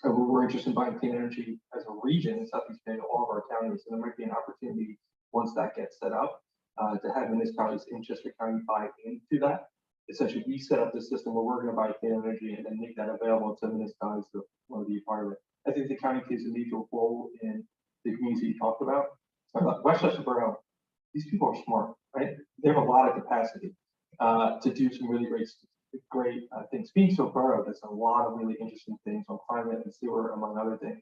we're interested in buying clean energy as a region in Southeast Pennsylvania, all of our counties. And there might be an opportunity once that gets set up to have municipalities in Chester County buy into that. Essentially, we set up the system where we're going to buy clean energy and then make that available to municipalities that want to be a part of it. I think the county plays a major role in the communities you talked about. Westchester Borough, these people are smart, right? They have a lot of capacity to do some really great things. Being so borough, there's a lot of really interesting things on climate and sewer, among other things.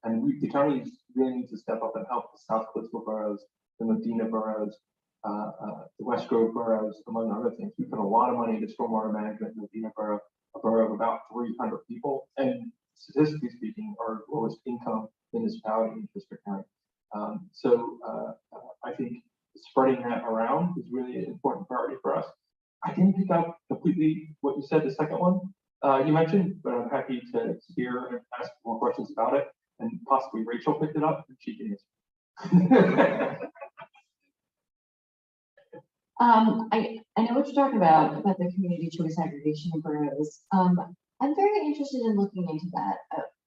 And the counties really need to step up and help the South Coastal boroughs, the Medina boroughs, the West Grove boroughs, among other things. We put a lot of money into stormwater management in Medina borough, a borough of about 300 people, and statistically speaking, our lowest income municipality in Chester County. I think spreading that around is really an important priority for us. I didn't pick up completely what you said, the second one you mentioned, but I'm happy to hear and ask more questions about it, and possibly Rachel picked it up and she can answer. I know what you're talking about the community choice aggregation of boroughs. I'm very interested in looking into that.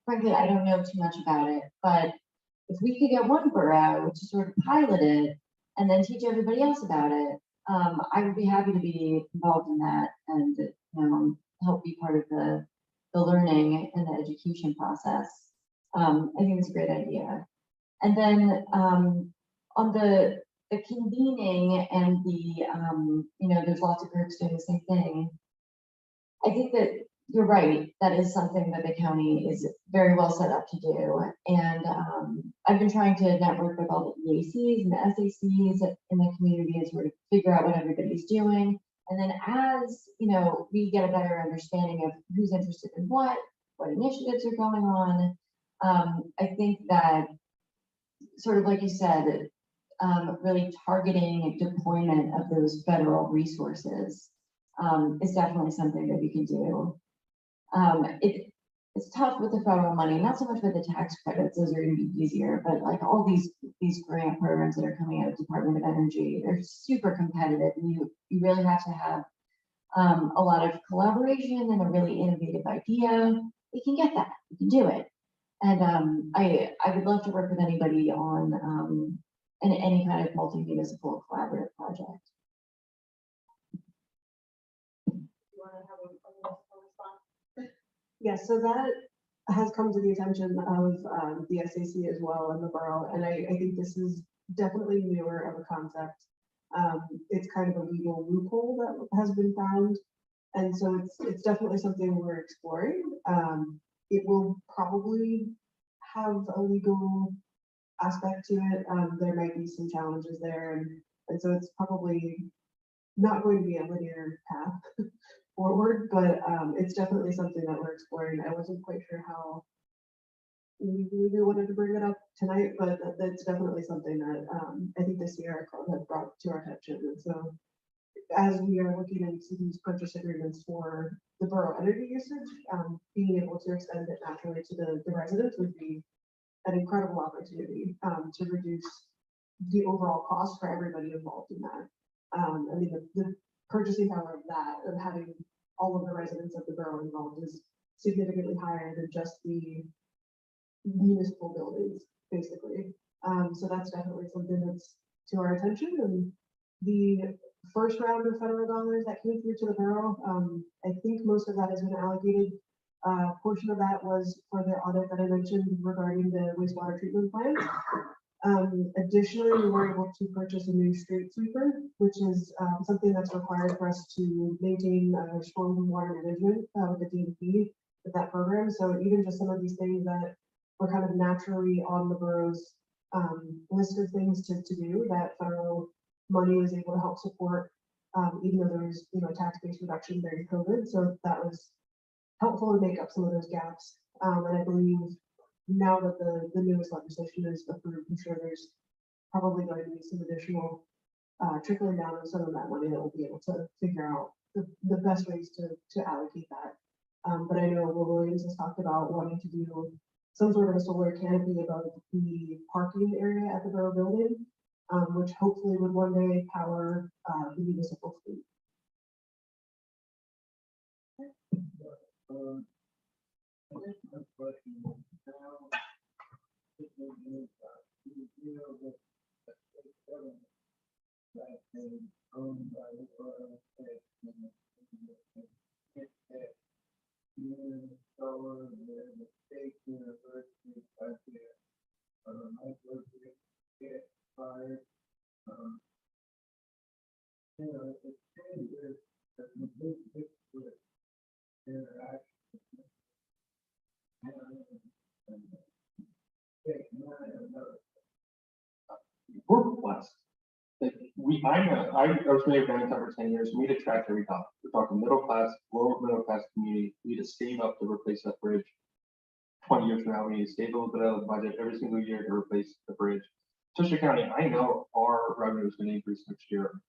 Frankly, I don't know too much about it, but if we could get one borough to sort of pilot it and then teach everybody else about it, I would be happy to be involved in that and help be part of the learning and the education process. I think it's a great idea. And then on the convening and there's lots of groups doing the same thing. I think that you're right. That is something that the county is very well set up to do. And I've been trying to network with all the EACs and the SACs in the community and sort of figure out what everybody's doing. And then as, we get a better understanding of who's interested in what initiatives are going on, I think that sort of like you said, really targeting deployment of those federal resources is definitely something that we can do. It's tough with the federal money, not so much with the tax credits, those are going to be easier, but like all these grant programs that are coming out of Department of Energy, they're super competitive. And you really have to have a lot of collaboration and a really innovative idea. We can get that, we can do it. And I would love to work with anybody on any kind of multi-municipal collaborative project. Yes, so that has come to the attention of the SAC as well and the borough, and I think this is definitely newer of a concept. It's kind of a legal loophole that has been found, and so it's definitely something we're exploring. It will probably have a legal aspect to it. There might be some challenges there, and so it's probably not going to be a linear path forward, but it's definitely something that we're exploring. I wasn't quite sure how we wanted to bring it up tonight, but that's definitely something that I think the Sierra Club had brought to our attention. And so as we are looking into these purchase agreements for the borough energy usage, being able to extend it naturally to the residents would be an incredible opportunity to reduce the overall cost for everybody involved in that. I mean, the purchasing power of that, of having all of the residents of the borough involved, is significantly higher than just the municipal buildings, basically. So that's definitely something that's to our attention. And the first round of federal dollars that came through to the borough, I think most of that has been allocated. Portion of that was for the audit that I mentioned regarding the wastewater treatment plant. Additionally, we were able to purchase a new street sweeper, which is something that's required for us to maintain storm water management with the DEP with that program. So even just some of these things that were kind of naturally on the borough's list of things to do, that federal money was able to help support, even though there was, a tax-based reduction during COVID. So that was helpful to make up some of those gaps. And I believe now that the newest legislation is approved, I'm sure there's probably going to be some additional trickling down of some of that money that we'll be able to figure out the best ways to allocate that. But I know Will Williams has talked about wanting to do some sort of a solar canopy above the parking area at the borough building, which hopefully would one day power the municipal fleet. I guess my question is now, the state government that is owned by the borough, solar, the state university, right there, my university, get fired. It's changes that the big picture interaction. We're blessed. Like I was mayor of for 10 years. We had attract every dollar. We're talking middle class, lower middle class community. We had to save up to replace that bridge. 20 years from now, we need to save a little bit out of the budget every single year to replace the bridge. Chester County, I know our revenue is going to increase next year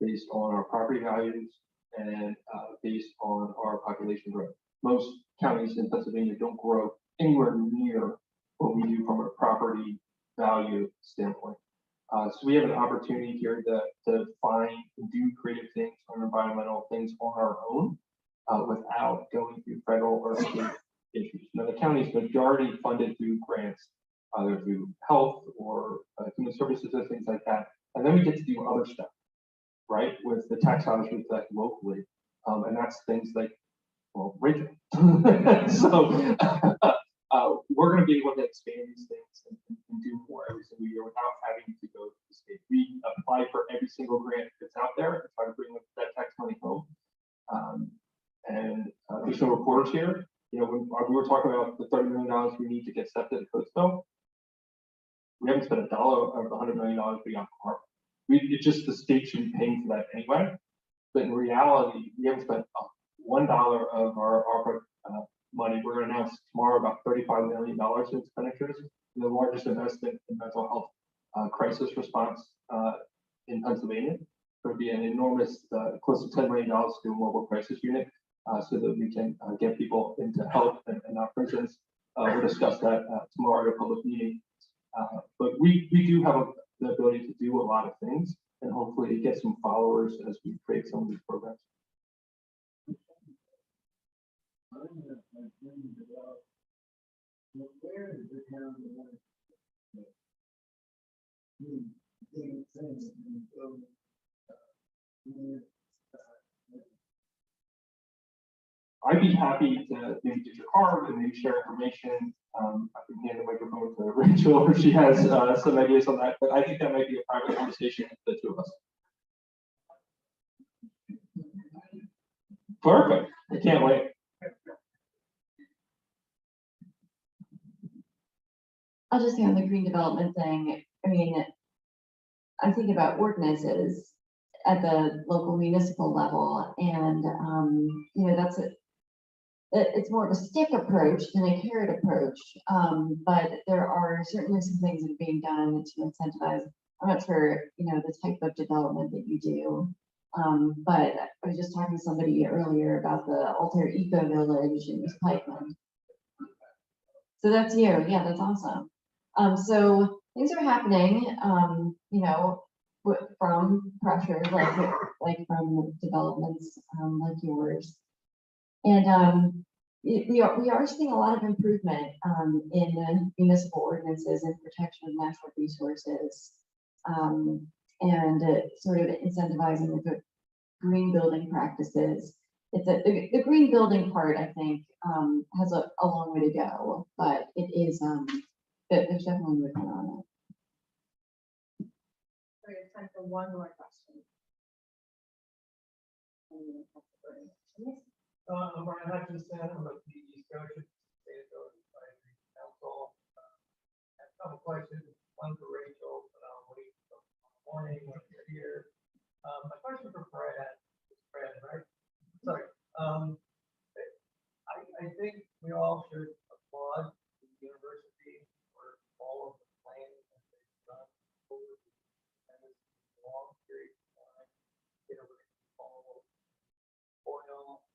based on our property values and based on our population growth. Most counties in Pennsylvania don't grow anywhere near what we do from a property value standpoint. So we have an opportunity here to find and do creative things on environmental things on our own without going through federal or state issues. Now, the county is majority funded through grants, either through health or human services or things like that. And then we get to do other stuff, right? With the tax dollars we collect locally. And that's things like, well, Rachel. So we're going to be able to expand these things and do more every single year without having to go to the state. We apply for every single grant that's out there and try to bring that tax money home. And there's no reporters here. When we were talking about the $30 million we need to get septic at Coatesville, we haven't spent $1 of the $100 million beyond ARPA. It's just the state should be paying for that anyway. But in reality, we haven't spent $1 of our ARPA money. We're going to announce tomorrow about $35 million in expenditures, the largest investment in mental health crisis response in Pennsylvania. There would be an enormous, close to $10 million to do a mobile crisis unit so that we can get people into help and not prisons. We'll discuss that tomorrow at a public meeting. But we do have the ability to do a lot of things and hopefully get some followers as we create some of these programs. Where is the county? I'd be happy to maybe get your card and maybe share information. I can hand the microphone to Rachel if she has some ideas on that, but I think that might be a private conversation with the two of us. Perfect. I can't wait. I'll just say on the green development thing, I mean, I'm thinking about ordinances at the local municipal level, and that's it's more of a stick approach than a carrot approach. But there are certainly some things that are being done to incentivize. I'm not sure, the type of development that you do. But I was just talking to somebody earlier about the Altair Eco Village in East Pikeman. So that's you. Yeah, that's awesome. So things are happening, from pressures like from developments like yours. And we are seeing a lot of improvement in municipal ordinances and protection of natural resources, and sort of incentivizing the green building practices. The green building part, I think, has a long way to go, but it is there's definitely movement on it. We have time for one more question. Brian Hutchinson, I'm with the East Coast Sustainability Advisory Council. I have a couple questions, one for Rachel, but I'll wait until the morning when you're here. My question for Brad, right? Sorry, I think we all should applaud the university for all of the planning that they've done over the and this long period of time. You know, all oil,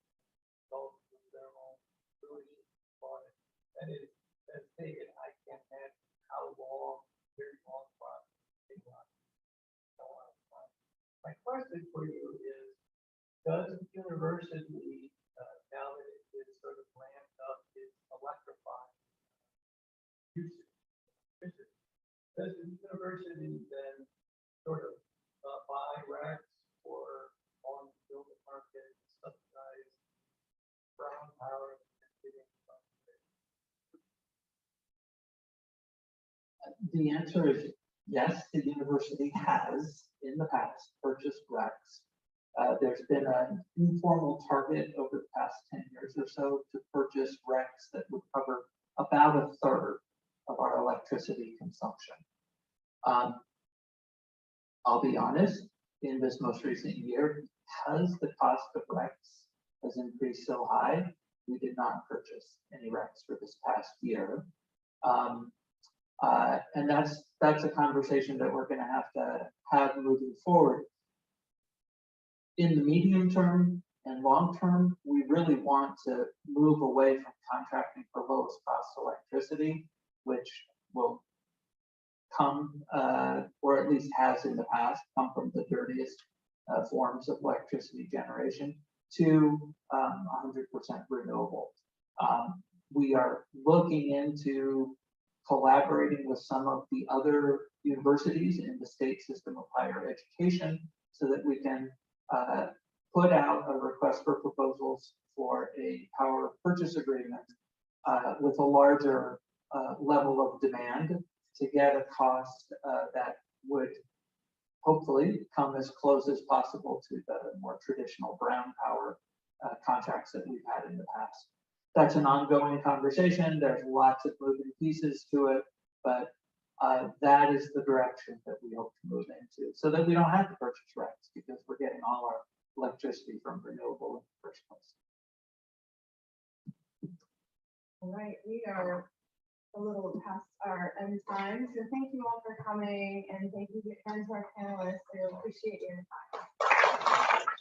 salt, thermal, really applaud it. That's taken, I can't imagine how long, very long process. Take a lot of time. My question for you is, does the university, now that it is sort of ramped up its electrifying usage, does the university then sort of buy racks or on the building market, subsidize brown power? The answer is yes, the university has in the past purchased RECs. There's been an informal target over the past 10 years or so to purchase RECs that would cover about a third of our electricity consumption. I'll be honest, in this most recent year, because the cost of RECs has increased so high, we did not purchase any RECs for this past year. And that's a conversation that we're going to have moving forward. In the medium term and long term, we really want to move away from contracting for lowest cost electricity, which will come, or at least has in the past, come from the dirtiest forms of electricity generation, to 100% renewable. We are looking into collaborating with some of the other universities in the state system of higher education so that we can put out a request for proposals for a power purchase agreement with a larger level of demand to get a cost that would hopefully come as close as possible to the more traditional brown power contracts that we've had in the past. That's an ongoing conversation. There's lots of moving pieces to it, but that is the direction that we hope to move into so that we don't have to purchase RECs because we're getting all our electricity from renewable in the first place. All right, we are a little past our end time, so thank you all for coming and thank you again to our panelists. I appreciate your time.